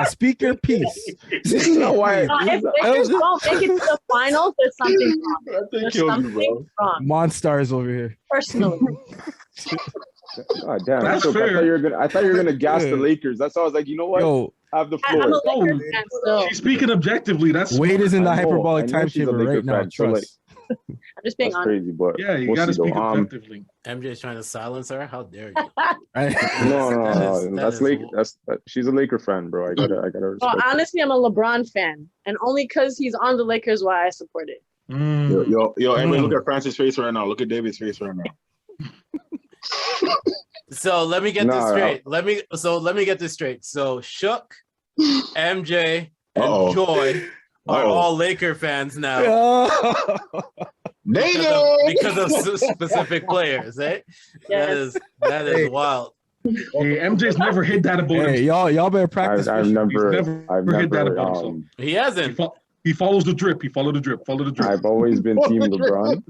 S7: speak your piece.
S6: This is not why.
S9: If Lakers don't make it to the finals, there's something wrong. There's something wrong.
S7: Monstars over here.
S9: Personally.
S6: Oh, damn.
S8: That's
S6: fair.
S8: fair.
S6: I thought you were gonna gas the Lakers. That's why I was like, you know what?
S7: Yo,
S6: have the floor.
S9: I'm a Lakers fan still.
S8: She's speaking objectively. That's
S7: Wade is in the hyperbolic
S6: I know she's a
S7: timetable
S6: Laker
S7: right now.
S6: fan, so, like,
S7: Trust.
S9: I'm just being
S6: That's
S9: honest.
S6: crazy, but
S8: yeah, you
S6: we'll
S8: gotta
S6: see,
S8: speak
S6: though.
S8: objectively.
S3: MJ's trying to silence her. How dare you?
S6: No. That's Laker. She's a Laker fan, bro. I gotta respect.
S9: Well, honestly, I'm a LeBron fan, and only because he's on the Lakers why I support it.
S5: Yo, everybody look at Francis' face right now. Look at David's face right now.
S3: So let me get this straight. Let me get this straight. So Shook, MJ, and Joy are all Laker fans now. Because of specific players, eh?
S9: Yes.
S3: That is wild.
S8: Hey, MJ's never hit that about
S7: Hey,
S8: himself.
S7: y'all better practice.
S6: I've never
S8: hit that about himself.
S3: He hasn't.
S8: He follows the drip. He followed the drip. Follow the drip.
S6: I've always been Team LeBron.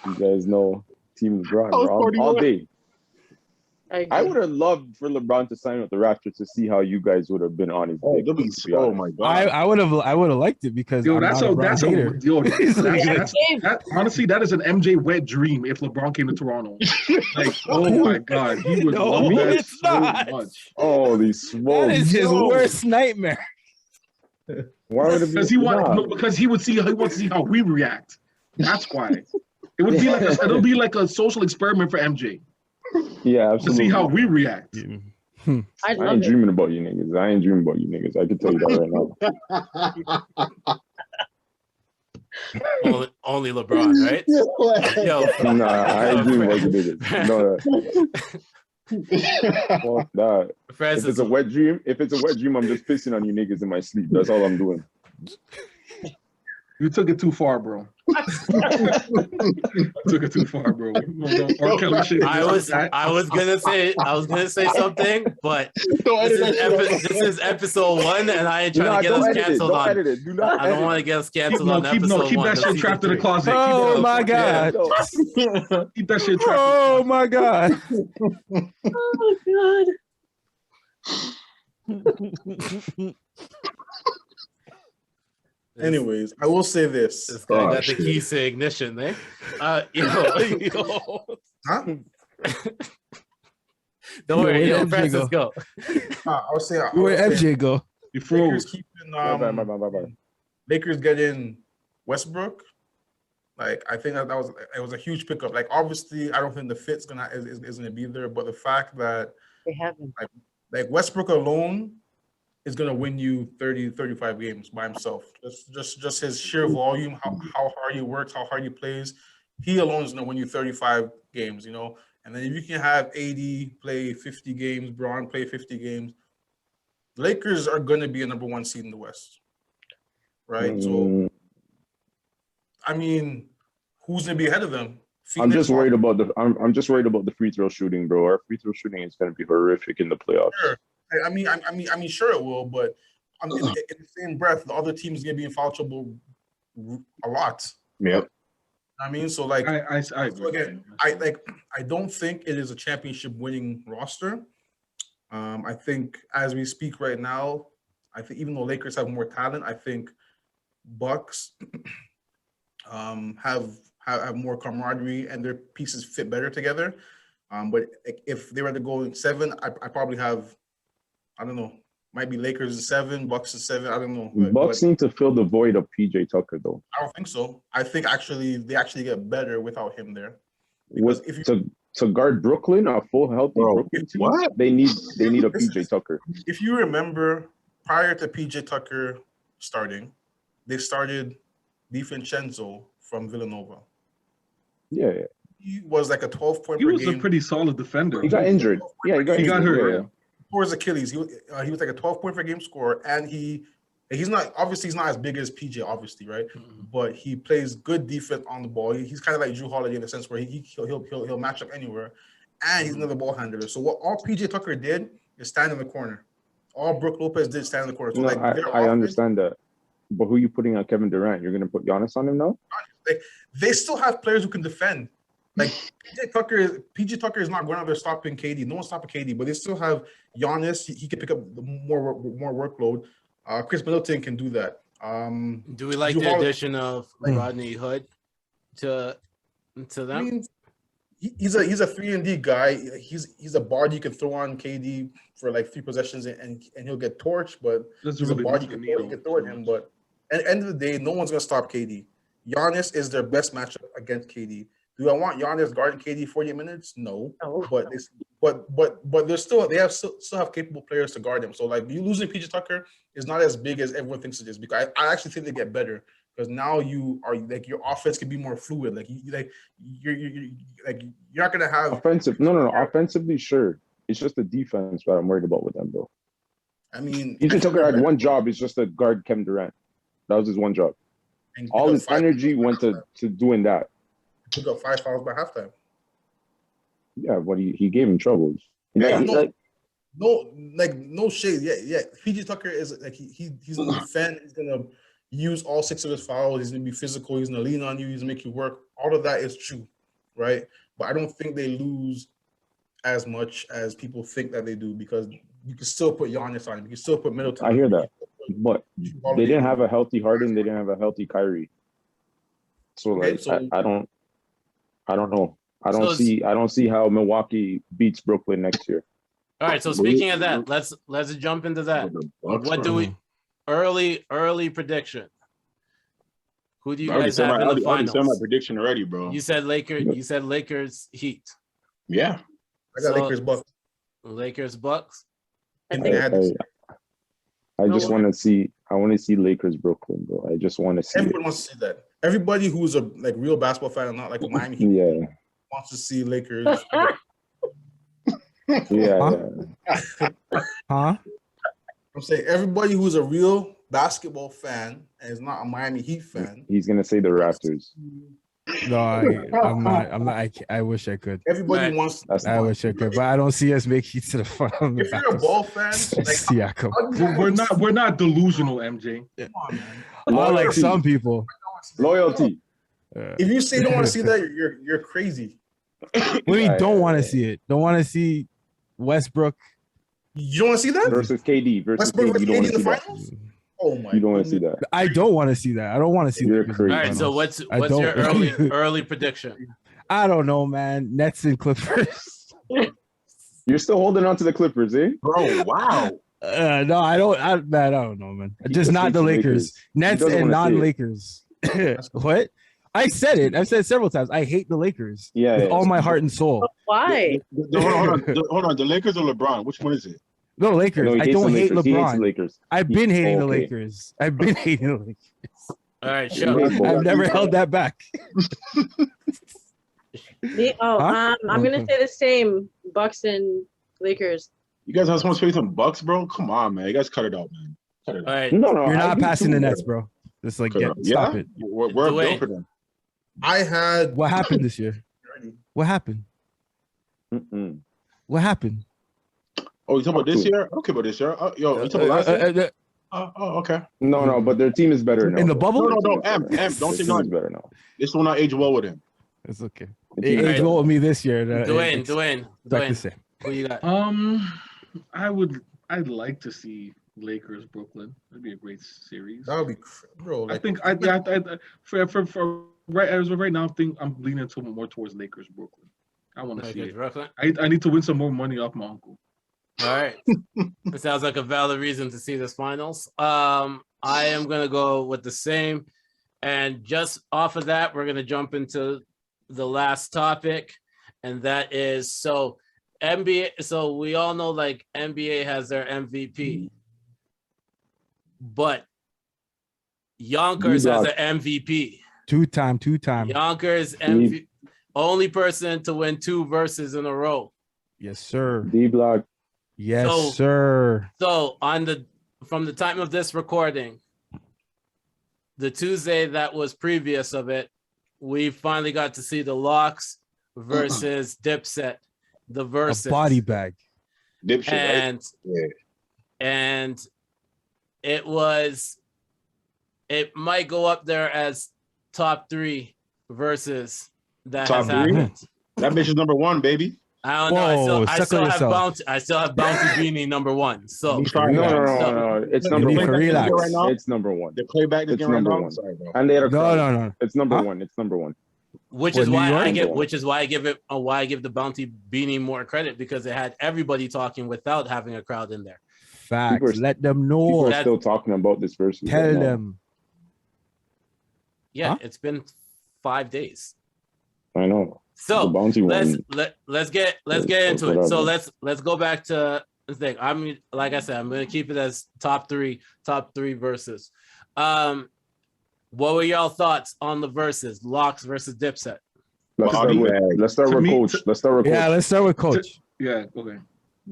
S6: You guys know Team LeBron all day. I would have loved for LeBron to sign with the Raptors to see how you guys would have been on his dick.
S5: Oh my god!
S7: I would have liked it because
S8: honestly that is an MJ wet dream if LeBron came to Toronto. Like, oh my god, he would love that so much.
S6: Holy smokes!
S7: That is his worst nightmare.
S6: Why would it be?
S8: Because he wants to see how we react. That's why. It would be it'll be like a social experiment for MJ.
S6: Yeah, absolutely.
S8: To see how we react.
S6: I ain't dreaming about you niggas. I can tell you that right
S3: now. only LeBron, right? Yo.
S6: Nah, I ain't dreaming about you niggas. No. Fuck that.
S3: Francis,
S6: if it's a wet dream, I'm just pissing on you niggas in my sleep. That's all I'm doing.
S8: You took it too far, bro. Took it too far, bro. R. Kelly shit.
S3: I was gonna say something, but this is episode 1, and I ain't trying to get us canceled on. I don't want to get us canceled on episode 1.
S8: Keep that shit trapped in the closet.
S7: Oh my god!
S8: Keep that shit trapped.
S7: Oh my god!
S9: Oh god.
S4: Anyways, I will say this.
S3: This guy got the keys to ignition, eh? Yo.
S4: Huh?
S3: Don't worry,
S7: Where
S3: Francis, go.
S4: I was saying,
S7: Where MJ go?
S8: You froze.
S4: Lakers getting Westbrook. Like, I think that was a huge pickup. Like, obviously, I don't think the fit's is gonna be there, but the fact that
S9: They haven't.
S4: like Westbrook alone is gonna win you 30, 35 games by himself. Just his sheer volume, how hard he works, how hard he plays. He alone is gonna win you 35 games, you know. And then if you can have AD play 50 games, Braun play 50 games, Lakers are gonna be a number 1 seed in the West, right? So, I mean, who's gonna be ahead of them? Phoenix,
S6: I'm just worried about the free throw shooting, bro. Our free throw shooting is gonna be horrific in the playoffs.
S4: Sure. I mean, sure it will, but in the same breath, the other team is gonna be in foul trouble a lot.
S6: Yep.
S4: I mean, so like,
S8: I
S4: so again, I don't think it is a championship winning roster. I think as we speak right now, I think even though Lakers have more talent, I think Bucks have more camaraderie and their pieces fit better together. But if they were to go in 7, I probably have, I don't know, might be Lakers in 7, Bucks in 7. I don't know.
S6: Bucks need to fill the void of PJ Tucker, though.
S4: I don't think so. I think they actually get better without him there.
S6: To guard Brooklyn, a full healthy Brooklyn team, they need a PJ Tucker.
S4: If you remember, prior to PJ Tucker starting, they started DiVincenzo from Villanova.
S6: Yeah.
S4: He was like a 12-point
S8: He
S4: per
S8: was
S4: game.
S8: A pretty solid defender.
S6: He got injured. Yeah, he got hurt.
S4: Yeah. For his Achilles, he was like a 12-point per game scorer, and he's not as big as PJ, obviously, right? Mm-hmm. But he plays good defense on the ball. He's kind of like Drew Holiday in the sense where he'll match up anywhere, and he's another ball handler. So what all PJ Tucker did is stand in the corner. All Brook Lopez did stand in the corner. So
S6: I understand that, but who are you putting on Kevin Durant? You're gonna put Giannis on him now?
S4: Like, they still have players who can defend. Like PJ Tucker is not going out there stopping KD. No one's stopping KD, but they still have Giannis. He can pick up more workload. Chris Middleton can do that.
S3: Do we like the addition of Rodney Hood to them?
S4: I mean, he's a 3-and-D guy. He's a body you can throw on KD for like 3 possessions and he'll get torched. But he's a body you can throw at him. But at the end of the day, no one's gonna stop KD. Giannis is their best matchup against KD. Do I want Giannis guarding KD 48 minutes? No. But they still have capable players to guard him. So like you losing PJ Tucker is not as big as everyone thinks it is, because I actually think they get better because now you are like your offense can be more fluid. Like you're not gonna have
S6: offensive. No. Offensively, sure. It's just the defense that I'm worried about with them, though.
S4: I mean,
S6: PJ Tucker had one job. It's just to guard Kevin Durant. That was his one job. All his energy went to doing that.
S4: He got 5 fouls by halftime.
S6: Yeah, but he gave him troubles.
S4: Yeah, no shade. Yeah. PJ Tucker is like he's gonna defend. He's gonna use all 6 of his fouls. He's gonna be physical. He's gonna lean on you. He's gonna make you work. All of that is true, right? But I don't think they lose as much as people think that they do because you can still put Giannis on him. You can still put Middleton.
S6: I hear that, but they didn't have a healthy Harden. They didn't have a healthy Kyrie. So I don't know. I don't see how Milwaukee beats Brooklyn next year.
S3: All right. So speaking of that, let's jump into that. What do we early prediction? Who do you guys have in the finals?
S5: I said my prediction already, bro.
S3: You said Lakers. You said Lakers Heat.
S5: Yeah.
S4: I got Lakers Bucks.
S3: Lakers Bucks.
S6: I just want to see. I want to see Lakers Brooklyn, bro. I just want to see.
S4: Everyone wants to see that. Everybody who's a real basketball fan and not like a Miami Heat wants to see Lakers.
S7: Huh?
S4: I'm saying everybody who's a real basketball fan and is not a Miami Heat fan.
S6: He's gonna say the Raptors.
S7: No, I'm not. I wish I could.
S4: Everybody wants.
S7: I wish I could, but I don't see us make it to the final.
S4: If you're a ball fan,
S8: we're not delusional, MJ.
S4: Come on, man.
S7: Not like some people.
S6: Loyalty.
S4: If you say you don't want to see that, you're crazy.
S7: We don't want to see it. Don't want to see Westbrook.
S4: You don't want to see that
S6: versus KD. Versus
S4: Westbrook
S6: KD. You don't want to see
S4: finals?
S6: that.
S4: Oh my!
S6: You don't want to see that.
S7: I don't want to see that. I don't want to see.
S6: You're
S7: that.
S6: crazy.
S3: All right. So what's your early prediction?
S7: I don't know, man. Nets and Clippers.
S6: You're still holding on to the Clippers, eh?
S5: Bro, wow.
S7: No, I don't know, man. Just not the Lakers. Nets and non-Lakers. What? I said it. I've said it several times. I hate the Lakers.
S6: Yeah,
S7: with all my heart and soul.
S9: But why?
S5: Hold on. The Lakers or LeBron? Which one is it?
S7: No, Lakers.
S6: No,
S7: I don't hate LeBron.
S6: Lakers.
S7: I've been hating the Lakers. I've been hating the Lakers.
S3: All right, sure.
S7: I've never held that back.
S9: I'm gonna say the same. Bucks and Lakers.
S5: You guys have so much faith in Bucks, bro? Come on, man. You guys cut it out, man. Cut it out.
S3: All right.
S6: No,
S7: You're not passing the Nets, bro. Just like stop it.
S5: We're built for them.
S4: I had.
S7: What happened this year? What happened? What happened?
S5: Oh, you talking about this year? Okay, about this year. You talking about last year? Okay.
S6: No, but their team is better now.
S7: In the bubble?
S5: No. Don't say nothing.
S6: Better now.
S5: This will not age well with him.
S7: It's okay. It aged well with me this year.
S3: Dwayne.
S7: Back the same.
S3: Who you got?
S8: I'd like to see Lakers Brooklyn. That'd be a great series.
S4: That would be, bro.
S8: Like, for right as of right now, I'm leaning more towards Lakers Brooklyn. I want to see it.
S3: Brooklyn?
S8: I need to win some more money off my uncle.
S3: All right. It sounds like a valid reason to see this finals. I am gonna go with the same, and just off of that, we're gonna jump into the last topic, and that is NBA. So we all know like NBA has their MVP, but Yonkers has an MVP.
S7: Two-time.
S3: Yonkers MVP, only person to win 2 verses in a row.
S7: Yes, sir.
S6: D-Block.
S7: Yes, sir.
S3: So from the time of this recording, the Tuesday that was previous of it, we finally got to see the Locks versus Dipset, the versus
S7: a body bag.
S5: Dipset,
S3: and
S5: right?
S3: and it might go up there as top 3 versus that
S5: Top
S3: has
S5: 3?
S3: happened.
S5: That bitch is number 1, baby.
S3: I don't know. I still have Bounty. I still have Bounty Beanie number 1. So
S6: no. It's number 1.
S7: Relax.
S6: Right now? It's number 1.
S5: They play back this game right now.
S6: Sorry, bro. And they had a
S7: no.
S6: It's number 1. It's number 1.
S3: Which is why I give the Bounty Beanie more credit, because it had everybody talking without having a crowd in there.
S7: Facts. Let them know.
S6: People are still talking about this versus.
S7: Tell them.
S3: Yeah, it's been 5 days.
S6: I know.
S3: So let's get into it.
S6: Whatever.
S3: So let's go back to the thing. Like I said, I'm gonna keep it as top three verses. What were y'all thoughts on the verses? Locks versus Dipset.
S6: Let's start with Coach.
S7: Yeah, let's start with Coach.
S8: Yeah, okay.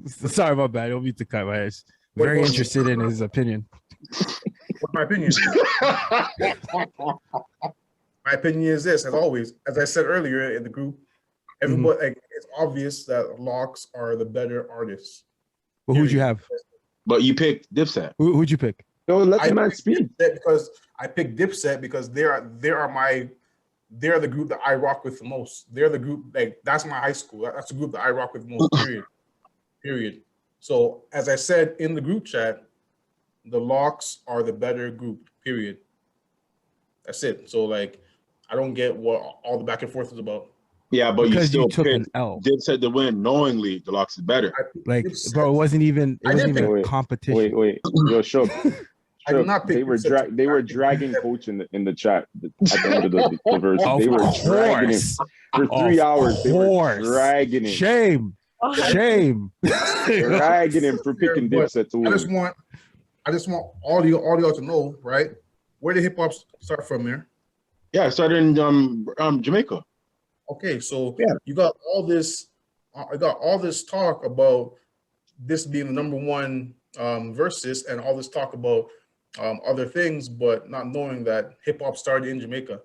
S7: Sorry about that. I don't mean to cut my head. Very interested in his opinion.
S4: What's my opinion? My opinion is this, as always, as I said earlier in the group, everybody, like, it's obvious that Locks are the better artists.
S7: Well, who'd you have?
S5: But you picked Dipset.
S7: Who'd you pick?
S6: No, let the man speak.
S4: Because I picked Dipset because they're the group that I rock with the most. They're the group, like, that's my high school. That's the group that I rock with the most, period. So as I said in the group chat, the Locks are the better group, period. That's it. So, like, I don't get what all the back and forth is about.
S5: Yeah, but
S7: because
S5: you still
S7: took an
S5: picked
S7: L.
S5: Dipset to win knowingly the Locks is better.
S7: Like, bro, it wasn't even a competition.
S6: Wait. Yo, Shook.
S4: I did not pick
S6: they were dragging Coach in the chat at the end of the verse. They were dragging him for 3 hours. They were dragging him.
S7: Shame.
S6: Dragging him for picking Dipset to win.
S4: I just want all y'all to know, right? Where did hip hop start from here?
S5: Yeah, it started in Jamaica.
S4: Okay, so you got all this talk about this being the number 1 versus, and all this talk about other things, but not knowing that hip hop started in Jamaica.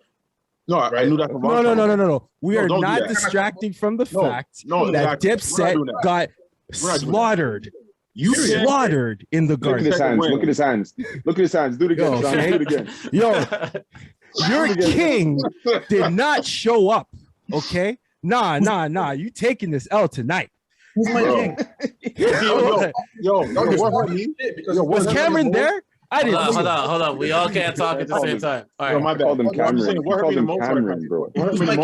S5: No, I knew that from
S7: No. We
S5: No,
S7: are
S5: don't do
S7: not
S5: that.
S7: distracting from the fact
S5: no,
S7: that
S5: exactly. We're not
S7: Dipset
S5: doing that.
S7: got
S5: We're not doing that.
S7: slaughtered.
S5: You said-
S7: Slaughtered in the
S6: Look at
S7: garden.
S6: his hands. Look at his hands. Look at his hands. Do it again.
S7: Yo,
S6: Sean.
S7: okay.
S6: Do it again.
S7: Yo, your king did not show up. Okay, nah. You taking this L tonight?
S4: Who's my king?
S5: What hurt me?
S7: Was Cameron there? I didn't.
S3: Hold on. We all can't talk at the same time. All right.
S6: I called him Cameron.
S5: What hurt me the most?
S6: Cameron, bro.
S5: What hurt me the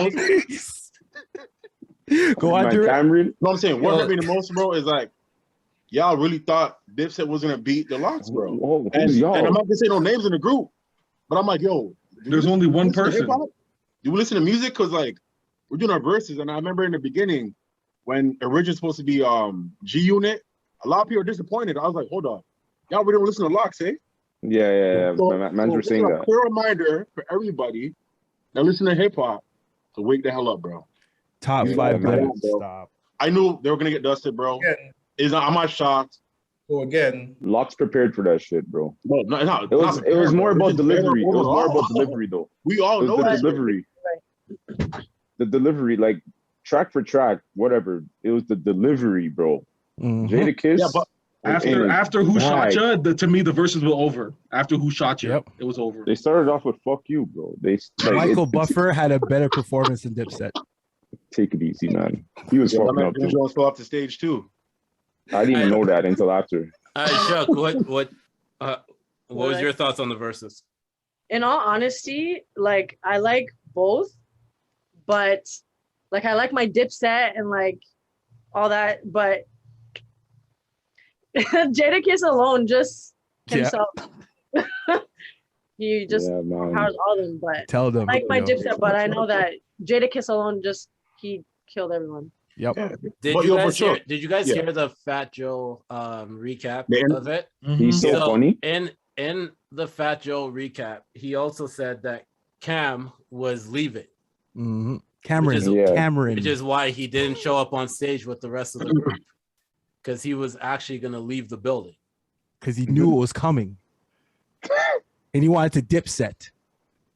S5: most?
S7: Go on, Drew.
S6: Cameron.
S5: No, I'm saying what hurt me the most, bro, is like y'all really thought Dipset was gonna beat the Locks, bro.
S6: Whoa,
S5: and
S6: y'all?
S5: I'm not gonna say no names in the group, but I'm like, yo,
S8: There's only one person.
S5: Do we listen to music? Cause like we're doing our verses, and I remember in the beginning when Origina's supposed to be G Unit, a lot of people are disappointed. I was like, hold on, y'all really don't listen to Locks, eh?
S6: Yeah. Mans were saying that.
S5: Clear reminder for everybody that listen to hip hop to wake the hell up, bro.
S7: Top 5 minutes. Stop.
S5: I knew they were gonna get dusted, bro. I'm not shocked.
S4: So again,
S6: Locks prepared for that shit, bro.
S5: No,
S6: It was more about delivery. It was more about delivery, though.
S5: We all know
S6: the
S5: that.
S6: delivery. The delivery, like track for track, whatever. It was the delivery, bro.
S7: Mhm.
S6: Jadakiss.
S5: Yeah, but
S8: After Who Shot Ya, to me the verses were over. After Who Shot Ya, it was over.
S6: They started off with "fuck you," bro.
S7: Michael Buffer had a better performance than Dipset.
S6: Take it easy, man. He was fucking up too.
S5: Jones fell off the stage too.
S6: I didn't even know that until after.
S3: Chuck, what was your thoughts on the verses?
S9: In all honesty, like I like both, but like I like my Dipset and like all that, but Jadakiss alone just himself. He just powers all of them, but
S7: Tell them.
S9: I like my Dipset, but I know that Jadakiss alone he killed everyone.
S7: Yep.
S3: Did you guys hear the Fat Joe recap of it?
S6: He's so funny.
S3: In the Fat Joe recap, he also said that Cam was leaving.
S7: Mm-hmm. Cameron.
S3: Which is why he didn't show up on stage with the rest of the group. Because he was actually gonna leave the building.
S7: Because he knew it was coming. And he wanted to Dipset.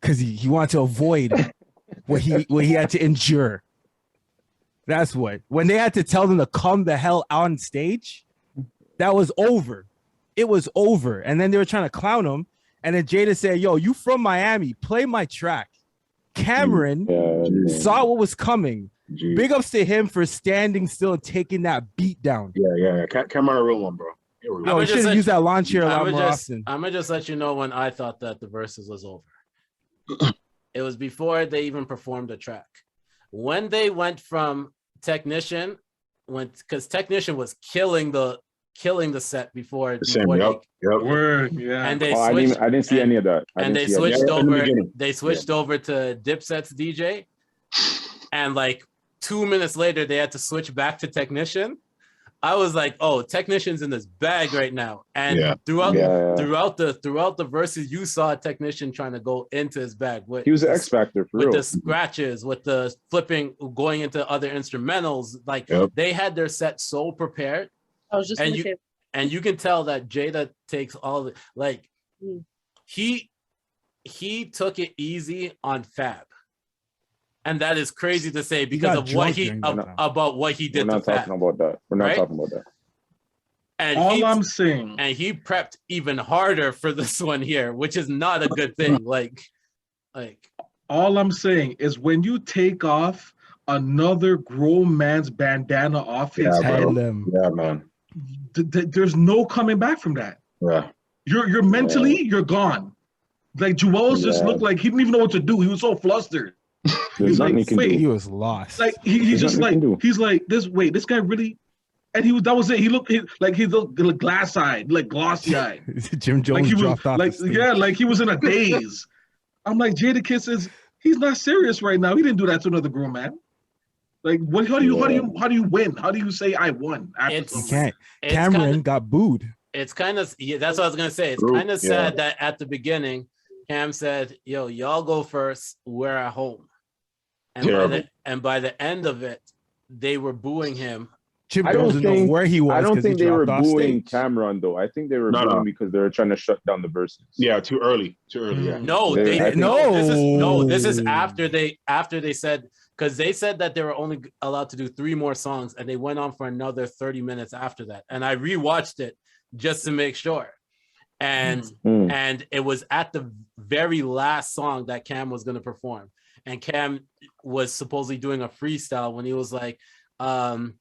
S7: Because he wanted to avoid what he had to endure. That's what. When they had to tell them to come the hell on stage, that was over. It was over. And then they were trying to clown him. And then Jada said, yo, you from Miami, play my track. Cameron saw what was coming. Big ups to him for standing still and taking that beat down.
S5: Yeah. Cameron a real one, bro.
S7: No, he should have used that lawn chair a lot more often.
S3: I'm going to just let you know when I thought that the verses was over. It was before they even performed a track. When they went from Technician, because Technician was killing the set before.
S8: Word, yeah.
S3: And they
S6: switched, I didn't see any of that.
S3: They switched over. They switched over to Dipset's DJ, and like 2 minutes later, they had to switch back to Technician. I was like, "Oh, Technician's in this bag right now." And throughout the verses, you saw Technician trying to go into his bag.
S6: He was an X Factor for
S3: with
S6: real.
S3: The scratches, with the flipping, going into other instrumentals. Like they had their set so prepared.
S9: I was just
S3: and you can tell that Jada takes all the he took it easy on Fab. And that is crazy to say because of what about what he did.
S6: We're not talking about that. We're not talking about that.
S3: And
S8: I'm saying,
S3: and he prepped even harder for this one here, which is not a good thing. Like
S8: all I'm saying is when you take off another grown man's bandana off his head,
S5: man.
S8: There's no coming back from that.
S5: Yeah.
S8: You're mentally you're gone. Like Joel's just looked like he didn't even know what to do. He was so flustered.
S6: He's like,
S7: he was lost.
S8: Like he's just like he's like this guy really, and that was it. He looked glass eyed, like glossy eyed.
S7: Jim Jones
S8: like he was,
S7: dropped off.
S8: Like he was in a daze. I'm like, Jadakiss he's not serious right now. He didn't do that to another grown man. Like what? How do you win? How do you say I won?
S7: You can't. Cameron got booed.
S3: It's kind of that's what I was gonna say. It's kind of sad that at the beginning, Cam said, "Yo, y'all go first. We're at home." And by the end of it, they were booing him
S7: Chip
S6: I
S7: Jones
S6: don't
S7: didn't know
S6: think
S7: where he was.
S6: I don't
S7: 'cause he
S6: think they were
S7: dropped off
S6: booing
S7: stage.
S6: Cameron though. I think they were
S5: No,
S6: booing
S5: no.
S6: because they were trying to shut down the verses.
S5: Yeah, too early. Yeah.
S3: No,
S6: They-
S3: they
S6: I think-
S3: no. This is after they said, because they said that they were only allowed to do 3 more songs, and they went on for another 30 minutes after that. And I rewatched it just to make sure. And it was at the very last song that Cam was going to perform, and Cam was supposedly doing a freestyle when he was like,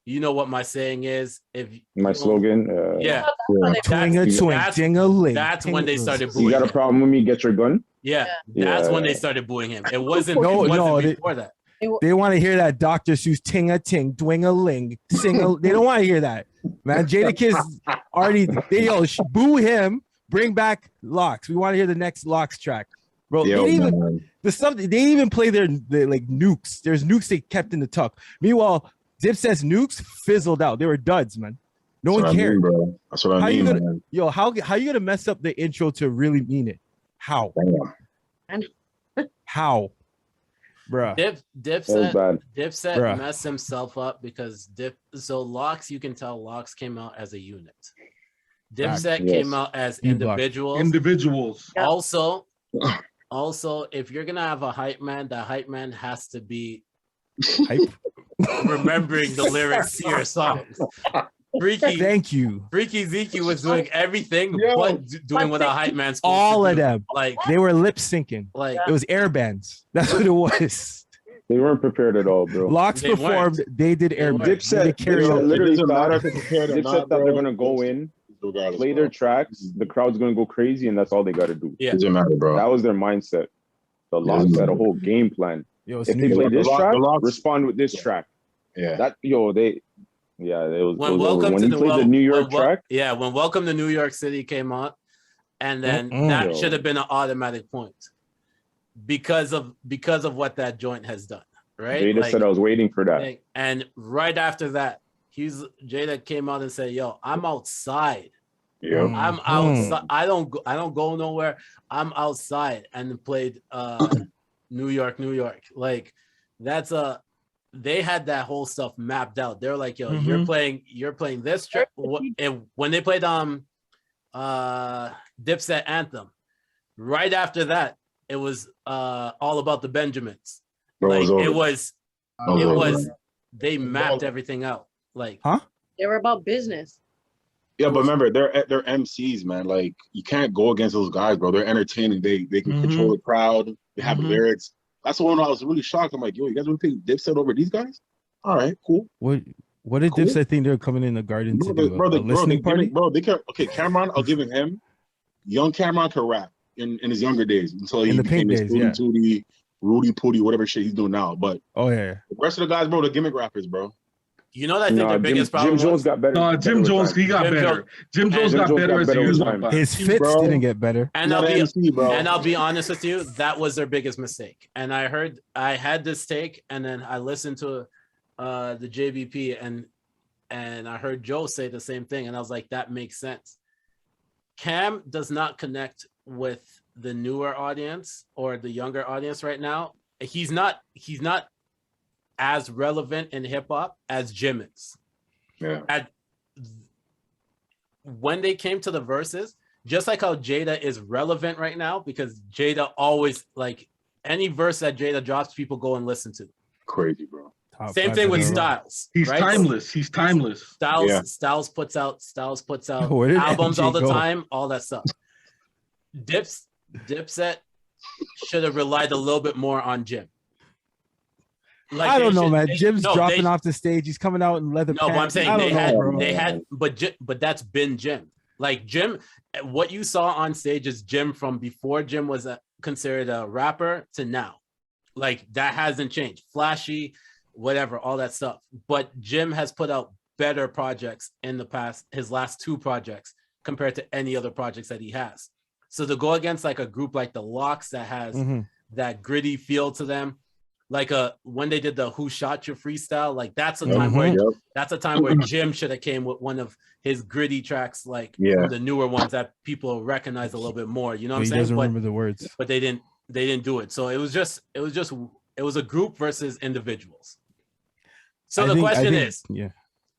S3: you know what my saying is, if
S6: My slogan.
S3: yeah, that's when they started booing
S6: You got a
S3: him.
S6: problem with me? Get your gun.
S3: Yeah, that's when they started booing him. It wasn't before that.
S7: They want to hear that Dr. Seuss ting a ting, dwing a ling, sing a. They don't want to hear that, man. Jadakiss already. Boo him. Bring back Locks. We want to hear the next Locks track, bro.
S5: Yo,
S7: they even play their like nukes. There's nukes they kept in the tuck. Meanwhile, Dipset's nukes fizzled out. They were duds, man. No one cared.
S5: Bro. That's what I mean, man.
S7: How you gonna mess up the intro to really mean it? How? How? Bruh.
S3: Dipset messed himself up because Locks, you can tell Locks came out as a unit. Dipset came out as individuals. Also, if you're gonna have a hype man, the hype man has to be remembering the lyrics to your songs.
S7: Thank you.
S3: Freaky Zeke was doing everything but doing what a hype man's supposed
S7: all
S3: to
S7: of
S3: do.
S7: them.
S3: Like
S7: they were lip syncing.
S3: Like
S7: it was air bands. That's what it was.
S6: They weren't prepared at all, bro.
S7: Locks performed. They did air bands.
S6: Dipset literally thought they're gonna go in,
S5: Regardless,
S6: play their tracks. The crowd's gonna go crazy, and that's all they got to do.
S3: Yeah,
S5: doesn't matter, bro.
S6: That was their mindset. The Locks had a whole game plan. If they play this track, respond with this track.
S5: Yeah.
S6: It was
S3: when Welcome
S6: when
S3: to
S6: he played the New York track.
S3: Yeah, when Welcome to New York City came out, and then that should have been an automatic point because of what that joint has done, right?
S6: Jada said I was waiting for that.
S3: And right after that, Jada came out and said, "Yo, I'm outside.
S6: Yeah,
S3: I'm outside. I don't go nowhere. I'm outside." And played New York. Like that's they had that whole stuff mapped out. They're like, "Yo, you're playing this track." And when they played Dipset Anthem, right after that, it was all about the Benjamins. It was they mapped everything out. Like,
S9: they were about business.
S5: Yeah, but remember, they're MCs, man. Like, you can't go against those guys, bro. They're entertaining. They can control the crowd. They have lyrics. That's the one I was really shocked. I'm like, yo, you guys want to take Dipset over these guys? All right, cool.
S7: What did Dipset think they were coming in the garden to do? A listening party?
S5: They can. Okay, Cameron, I'll give him him. Young Cameron can rap in his younger days until he became his Rudy Pooty, whatever shit he's doing now. But
S7: the
S5: rest of the guys, bro, they're gimmick rappers, bro.
S3: You know, I think their biggest problem.
S6: Jim Jones got better.
S8: No, Jim Jones, he got better. Jim Jones got better as the years went by.
S7: His fits didn't get better.
S3: And I'll be honest with you, that was their biggest mistake. And I had this take, and then I listened to the JVP, and I heard Joe say the same thing, and I was like, that makes sense. Cam does not connect with the newer audience or the younger audience right now. He's not as relevant in hip hop as Jim is.
S5: Yeah.
S3: When they came to the verses, just like how Jada is relevant right now, because Jada always, like, any verse that Jada drops, people go and listen to.
S5: Crazy, bro.
S3: Same thing with Styles.
S8: He's timeless. He's timeless.
S3: Styles puts out albums all the time, all that stuff. Dipset should have relied a little bit more on Jim.
S7: Like, I don't know, man. Jim's dropping off the stage. He's coming out in leather pants.
S3: No, but I'm saying but that's been Jim. Like, Jim, what you saw on stage is Jim from before Jim was considered a rapper to now. Like, that hasn't changed. Flashy, whatever, all that stuff. But Jim has put out better projects in the past, his last 2 projects, compared to any other projects that he has. So to go against like a group like the Locks that has that gritty feel to them, like when they did the Who Shot You freestyle, like that's a time where Jim should have came with one of his gritty tracks, like the newer ones that people recognize a little bit more. You know what I'm saying?
S7: He doesn't remember the words,
S3: but they didn't do it. So it was a group versus individuals. So the question is,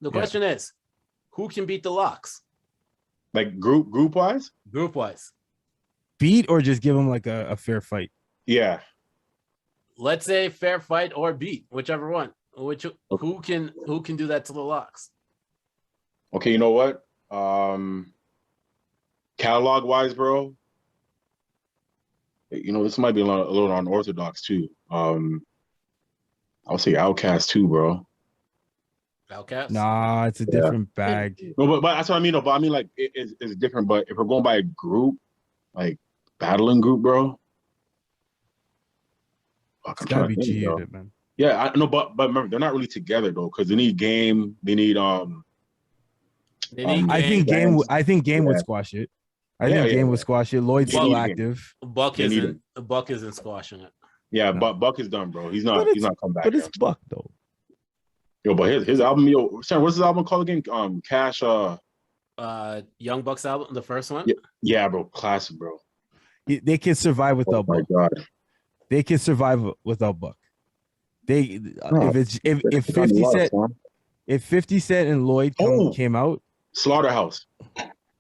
S3: The question is, who can beat the Locks?
S5: Like group wise?
S3: Group wise.
S7: Beat or just give them like a fair fight?
S5: Yeah.
S3: Let's say fair fight or beat, whichever one. Who can do that to the Locks?
S5: Okay, you know what? Catalog wise, bro. You know, this might be a little unorthodox too. I'll say Outkast too, bro.
S3: Outkast?
S7: Nah, it's a different bag.
S5: No, but that's what I mean. No, but I mean, like, it's different. But if we're going by group, like battling group, bro,
S7: It's gotta be G Unit, man.
S5: Yeah, I know, but remember, they're not really together though, because they need Game. They need
S7: I think Game would squash it. I think Game would squash it. Lloyd's still active.
S3: Buck isn't squashing it.
S5: Yeah, but Buck is done, bro. He's not come back.
S7: But it's Buck though.
S5: Yo, but his album, Sam, what's his album called again? Cash.
S3: Young Buck's album, the first one.
S5: Yeah, bro, classic, bro.
S7: They can survive without Buck.
S5: Oh my God.
S7: They can survive without Buck. If 50 Cent and Lloyd came out,
S5: Slaughterhouse.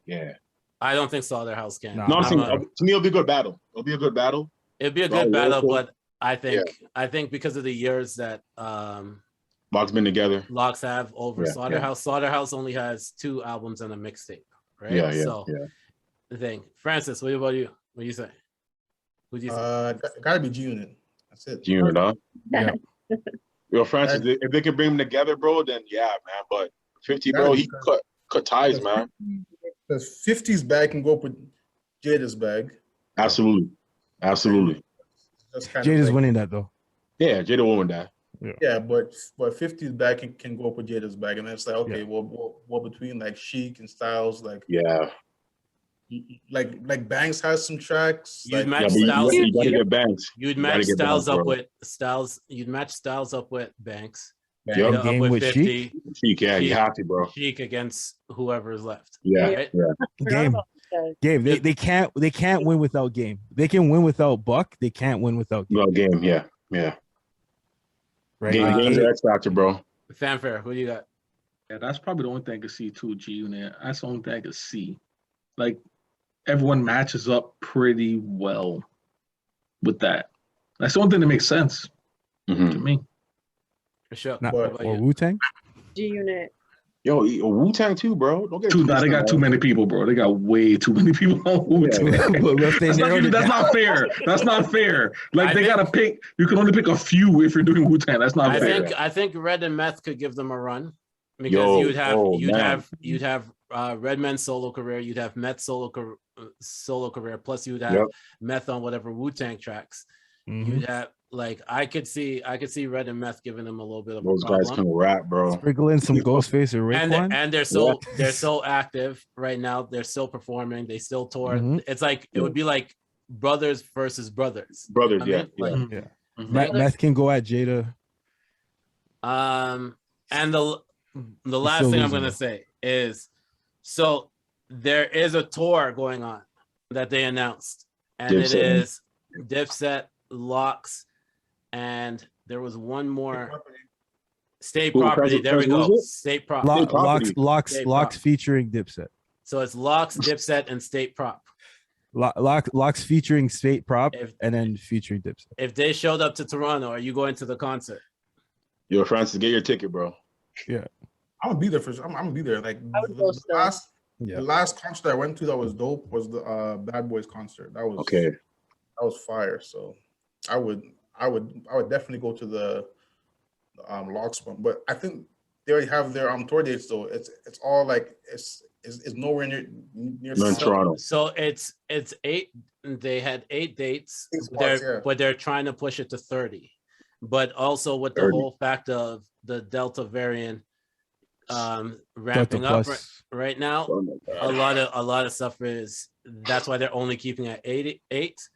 S5: Yeah.
S3: I don't think Slaughterhouse can.
S5: No, to me, it'll be a good battle. It'll be a good battle.
S3: It'd be a good battle, but I think because of the years that
S5: Locks been together.
S3: Locks have over Slaughterhouse. Slaughterhouse only has 2 albums and a mixtape, right?
S5: Yeah.
S3: The thing. Francis, what about you? What do you say? Who do you say?
S4: Gotta be G Unit. That's it.
S5: G Unit, huh?
S7: Yeah.
S5: Yo, Francis, if they can bring them together, bro, then yeah, man. But 50, bro, he cut ties, man.
S4: Because 50's bag can go up with Jada's bag.
S5: Absolutely.
S7: Jada's winning that though.
S5: Yeah, Jada will win that.
S4: Yeah, but 50's bag can go up with Jada's bag, and then it's like, okay, well, between like Chic and Styles, like like Banks has some tracks.
S3: You'd
S4: like,
S3: match Styles.
S5: You gotta get Banks.
S3: You'd match Styles up with Styles. You'd match Styles up with Banks.
S7: Yep. Game with
S3: 50.
S5: Chic, yeah, you have to, bro.
S3: Chic against whoever is left.
S5: Yeah.
S7: Game. They can't win without Game. They can win without Buck. They can't win without Game.
S5: No Game, yeah.
S7: Right.
S5: Game's an X factor, bro.
S3: Fanfare, who do you got?
S8: Yeah, that's probably the only thing I could see too, G Unit. That's the only thing I could see. Like, everyone matches up pretty well with that. That's the only thing that makes sense to me.
S3: For sure.
S7: Or Wu-Tang?
S9: G Unit.
S5: Yo, Wu-Tang too, bro. Don't get
S8: they got too many people, bro. They got way too many people on Wu-Tang. That's not fair. That's not fair. Like, they gotta pick. You can only pick a few if you're doing Wu-Tang. That's not fair.
S3: I think Red and Meth could give them a run because you'd have Redman's solo career, you'd have Meth's solo career, plus you'd have Meth on whatever Wu-Tang tracks.
S7: Mm-hmm.
S3: You'd have I could see Red and Meth giving them a little bit of
S5: those
S3: a problem.
S5: guys can rap, bro.
S7: Sprinkle in some Ghostface or Raekwon.
S3: And they're so active right now. They're still performing. They still tour.
S7: Mm-hmm.
S3: It's like it would be like brothers versus brothers.
S5: Brothers,
S7: Meth can go at Jada.
S3: And the last thing I'm gonna say is, so there is a tour going on that they announced, and Dipset. It is Dipset, Locks, and there was one more. State Property. There we go. State Property.
S7: Locks featuring Dipset.
S3: So it's Locks, Dipset, and State Prop.
S7: Locks featuring State Prop, and then featuring Dipset.
S3: If they showed up to Toronto, are you going to the concert?
S5: Yo, Francis, get your ticket, bro.
S7: Yeah,
S4: I'm gonna be there for sure. I'm gonna be there. Like the last concert I went to that was dope was the Bad Boys concert. That was
S5: okay.
S4: That was fire. So I would definitely go to the Locks one. But I think they already have their tour dates though. It's all like it's nowhere near
S5: Toronto.
S3: So it's 8. They had 8 dates. But they're trying to push it to 30. But also with the whole fact of the Delta variant ramping up right now, a lot of stuff is, that's why they're only keeping it at 8.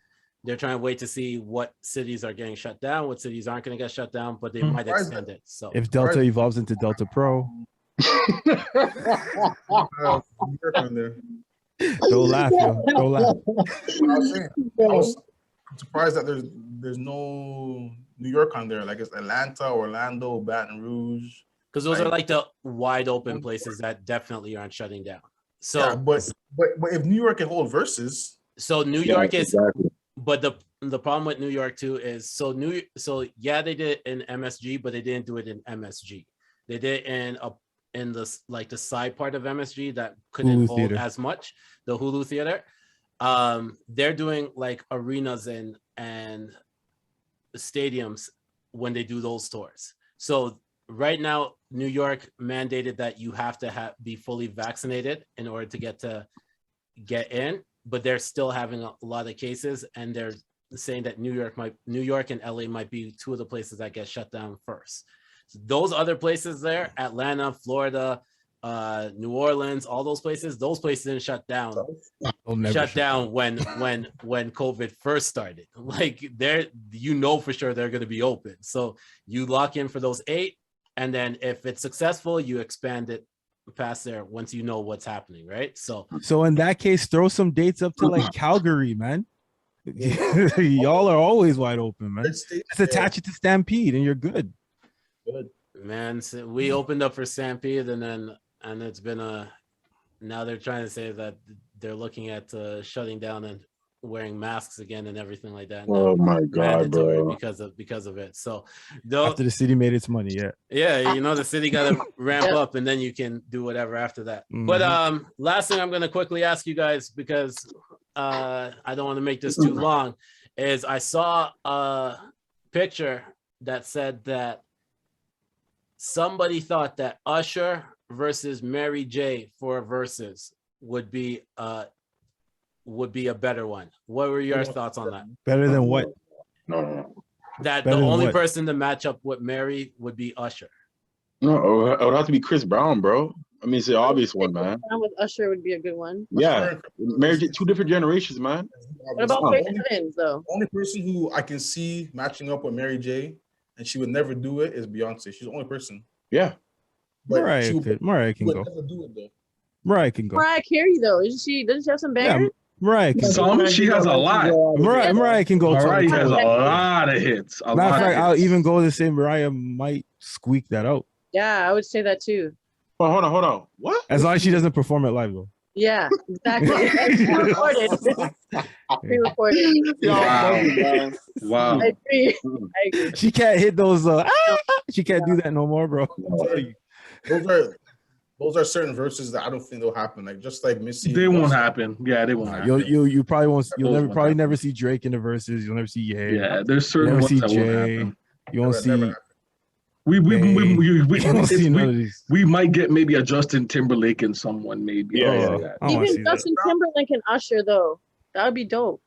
S3: They're trying to wait to see what cities are getting shut down, what cities aren't going to get shut down, but they might extend it. So
S7: if Delta evolves into Delta Pro, don't laugh, yo. Don't laugh.
S4: I'm surprised that there's no New York on there. Like it's Atlanta, Orlando, Baton Rouge,
S3: Because those are like the wide open places that definitely aren't shutting down. So,
S4: yeah, but if New York can hold versus,
S3: so New York is,
S6: exactly.
S3: but the problem with New York too is so yeah, they did it in MSG, but they didn't do it in MSG. They did it in the like the side part of MSG that couldn't
S7: Hulu
S3: hold
S7: Theater.
S3: as much, the Hulu Theater. They're doing like arenas and stadiums when they do those tours. So right now, New York mandated that you have to be fully vaccinated in order to get in, but they're still having a lot of cases, and they're saying that New York and LA might be two of the places that get shut down first. So those other places there, Atlanta, Florida, New Orleans, all those places didn't shut down. Shut down when COVID first started. Like for sure they're going to be open. So you lock in for those 8, and then if it's successful, you expand it past there once you know what's happening, right? So
S7: in that case, throw some dates up to like Calgary, man. Y'all are always wide open, man. Just attach it to Stampede, and you're good.
S4: Good.
S3: Man, so we opened up for Stampede, and it's been now they're trying to say that they're looking at shutting down and wearing masks again and everything like that.
S6: Oh my God, bro!
S3: Because of it. So
S7: after the city made its money,
S3: yeah, the city got to ramp up, and then you can do whatever after that.
S7: Mhm.
S3: But last thing I'm going to quickly ask you guys, because I don't want to make this too long, is I saw a picture that said that somebody thought that Usher versus Mary J for versus would be a better one. What were your thoughts on that?
S7: Better than what?
S6: No.
S3: That
S7: Better
S3: the
S7: than
S3: only
S7: what?
S3: person to match up with Mary would be Usher.
S6: No, it would have to be Chris Brown, bro. I mean, it's the obvious one, man.
S9: With Usher would be a good one.
S6: Yeah, Mary J, 2 different generations, man.
S9: What about Faith Evans, though?
S4: The only person who I can see matching up with Mary J, and she would never do it, is Beyonce. She's the only person.
S6: Yeah.
S4: But
S7: Mariah can go.
S4: Never do it, though.
S7: Mariah can go.
S9: Mariah Carey, though, doesn't she have some bangers?
S7: Mariah can go.
S8: She has a lot.
S7: Mariah can go.
S8: Mariah has a lot of hits.
S7: Matter of fact, I'll even go to say Mariah might squeak that out.
S9: Yeah, I would say that too.
S6: Oh, hold on. What?
S7: As long as she doesn't perform it live, though.
S9: Yeah, exactly. Pre-recorded.
S8: Wow.
S9: I agree.
S7: She can't hit those. She can't do that no more, bro.
S4: Those are certain verses that I don't think they'll happen. Like just like Missy.
S8: They won't happen. Yeah, they won't happen.
S7: You probably won't. You'll never see Drake in the verses. You'll never see Ye.
S8: Yeah, there's certain ones that won't happen.
S7: You won't see.
S8: We might get maybe a Justin Timberlake and someone maybe.
S9: Even Justin Timberlake and Usher though, that would be dope.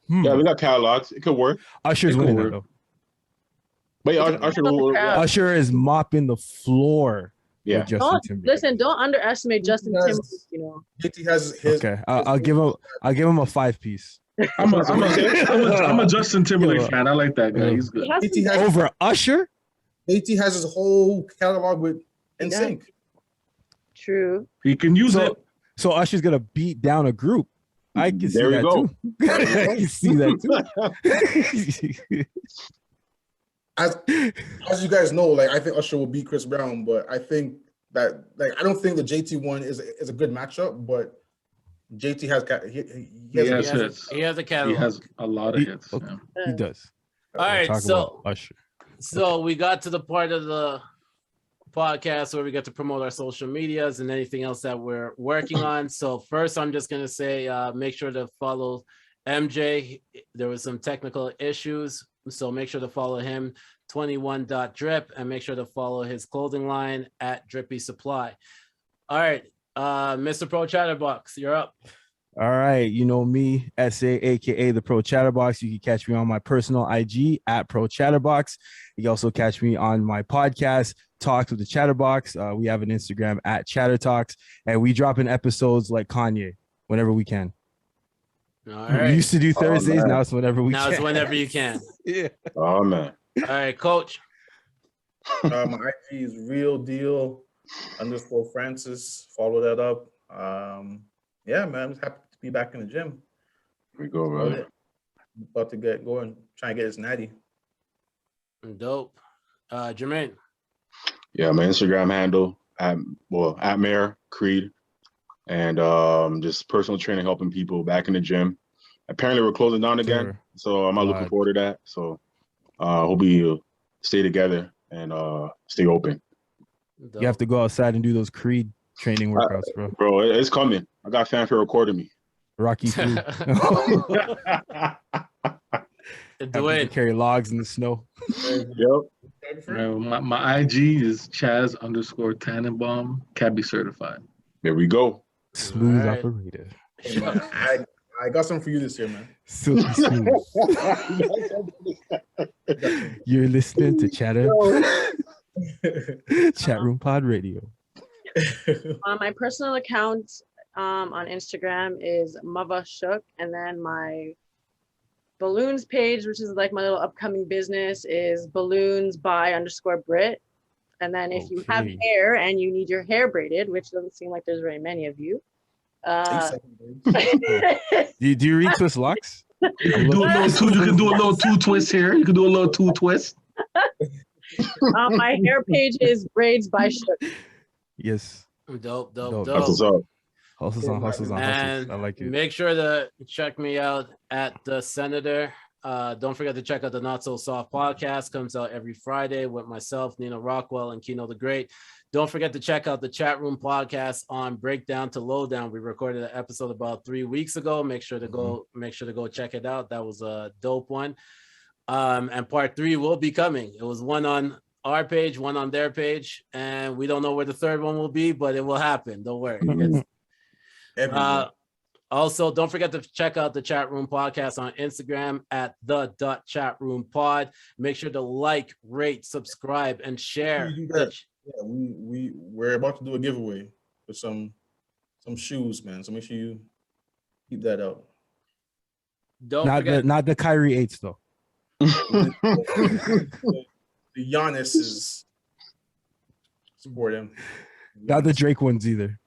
S6: Yeah, we got catalogs. It could work.
S7: Usher's winning that though.
S6: But
S7: Usher is mopping the floor.
S6: Yeah.
S9: Don't underestimate Justin Timberlake.
S4: JT has his.
S7: Okay, I'll give him a 5-piece.
S8: I'm a Justin Timberlake fan. I like that guy. He's good.
S7: Over Usher.
S4: JT has his whole catalog with NSYNC.
S9: True.
S8: He can use it.
S7: So Usher's gonna beat down a group. I can see that too. I can see that too.
S4: As you guys know, like I think Usher will beat Chris Brown, but I think that I don't think the JT one is a good matchup. But JT has
S3: he has a catalog.
S8: He has a lot of hits.
S7: Okay. Yeah. He does.
S3: All right, so we got to the part of the podcast where we get to promote our social medias and anything else that we're working on. So first, I'm just going to say, make sure to follow MJ. There was some technical issues, so make sure to follow him, 21.drip, and make sure to follow his clothing line at Drippy Supply. All right, Mr. Pro Chatterbox, you're up.
S7: All right, you know me, SA, aka the Pro Chatterbox. You can catch me on my personal IG at Pro Chatterbox. You can also catch me on my podcast, Talks with the Chatterbox. We have an Instagram at Chatter Talks, and we drop in episodes like Kanye whenever we can.
S3: All right.
S7: We used to do Thursdays, now it's whenever we can.
S3: Now it's whenever you can.
S7: Yeah.
S6: Oh man.
S3: All right, Coach.
S4: My IG is real_Francis. Follow that up. Yeah, man, I'm just happy to be back in the gym.
S6: Here we go, bro.
S4: About to get going, trying to get his natty.
S3: Dope. Jermaine.
S5: Yeah, my Instagram handle at Mayor Creed, and just personal training, helping people back in the gym. Apparently, we're closing down again, so I'm not looking forward to that. So, hope we stay together and stay open.
S7: You have to go outside and do those Creed training workouts, bro.
S5: Bro, it's coming. I got fanfare recording me.
S7: Rocky 3.
S3: Dwayne
S7: carry logs in the snow.
S5: Yep.
S8: My IG is Chaz_Tannenbaum, Cabby certified.
S5: There we go.
S7: Smooth operator.
S4: Hey, man, I got something for you this year, man.
S7: Silky smooth. You're listening to Chatroom Pod Radio.
S9: My personal account on Instagram is Mava Shook, and then my balloons page, which is like my little upcoming business, is balloons_by_Brit. And then if you have hair and you need your hair braided, which doesn't seem like there's very many of you.
S7: Do you read Twist Locks?
S8: You can do a little two twist here. You can do a little two twist.
S9: My hair page is Braids by Shook.
S7: Yes.
S3: Dope.
S5: Hustles up.
S7: Hustles on.
S3: And
S7: I like it.
S3: make sure to check me out at the Senator. Don't forget to check out the Not So Soft podcast. Comes out every Friday with myself, Nina Rockwell, and Kino the Great. Don't forget to check out the Chatroom podcast on Breakdown to Lowdown. We recorded an episode about 3 weeks ago. Make sure to go check it out. That was a dope one. And part 3 will be coming. It was one on our page, one on their page, and we don't know where the third one will be, but it will happen. Don't worry. Also, don't forget to check out the Chatroom Podcast on Instagram at the.chatroompod. Make sure to like, rate, subscribe, and share.
S4: Yeah, we're about to do a giveaway for some shoes, man. So make sure you keep that out.
S7: Not the Kyrie 8s though.
S4: The Giannis is support him.
S7: Not the Drake ones either.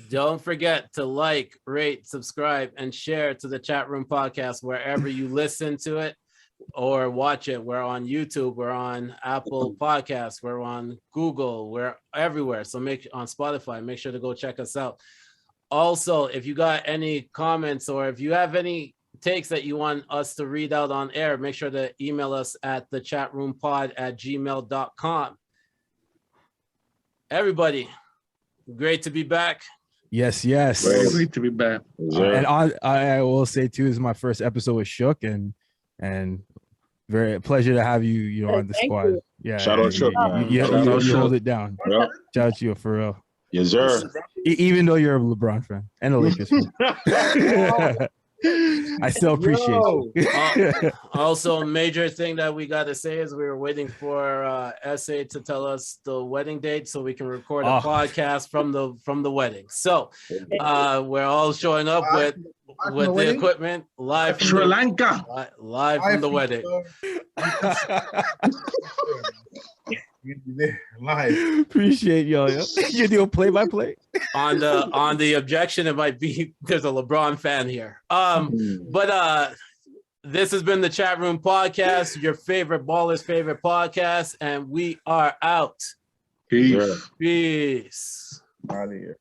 S3: Don't forget to like, rate, subscribe, and share to the Chatroom Podcast wherever you listen to it or watch it. We're on YouTube, we're on Apple Podcasts, we're on Google, we're everywhere. So on Spotify, make sure to go check us out. Also, if you got any comments or if you have any takes that you want us to read out on air, make sure to email us at thechatroompod@gmail.com. Everybody, great to be back.
S7: Yes.
S8: Great to be back.
S7: And I will say too, this is my first episode with Shook, and very pleasure to have you on the squad.
S9: You.
S7: Yeah.
S5: Shout out Shook.
S7: You hold it down.
S5: Yep.
S7: Shout out to you for real.
S5: Yes, sir.
S7: Even though you're a LeBron fan and a Lakers fan. I still appreciate you.
S3: Also, major thing that we got to say is we were waiting for SA to tell us the wedding date so we can record a podcast from the wedding. So we're all showing up with the equipment live from
S8: Sri Lanka.
S3: Live from the wedding.
S4: Live.
S7: Appreciate y'all. You do a play-by-play
S3: on the objection. It might be there's a LeBron fan here. But this has been the Chatroom Podcast, your favorite baller's favorite podcast, and we are out.
S8: Peace.
S3: Peace.
S4: Out of here.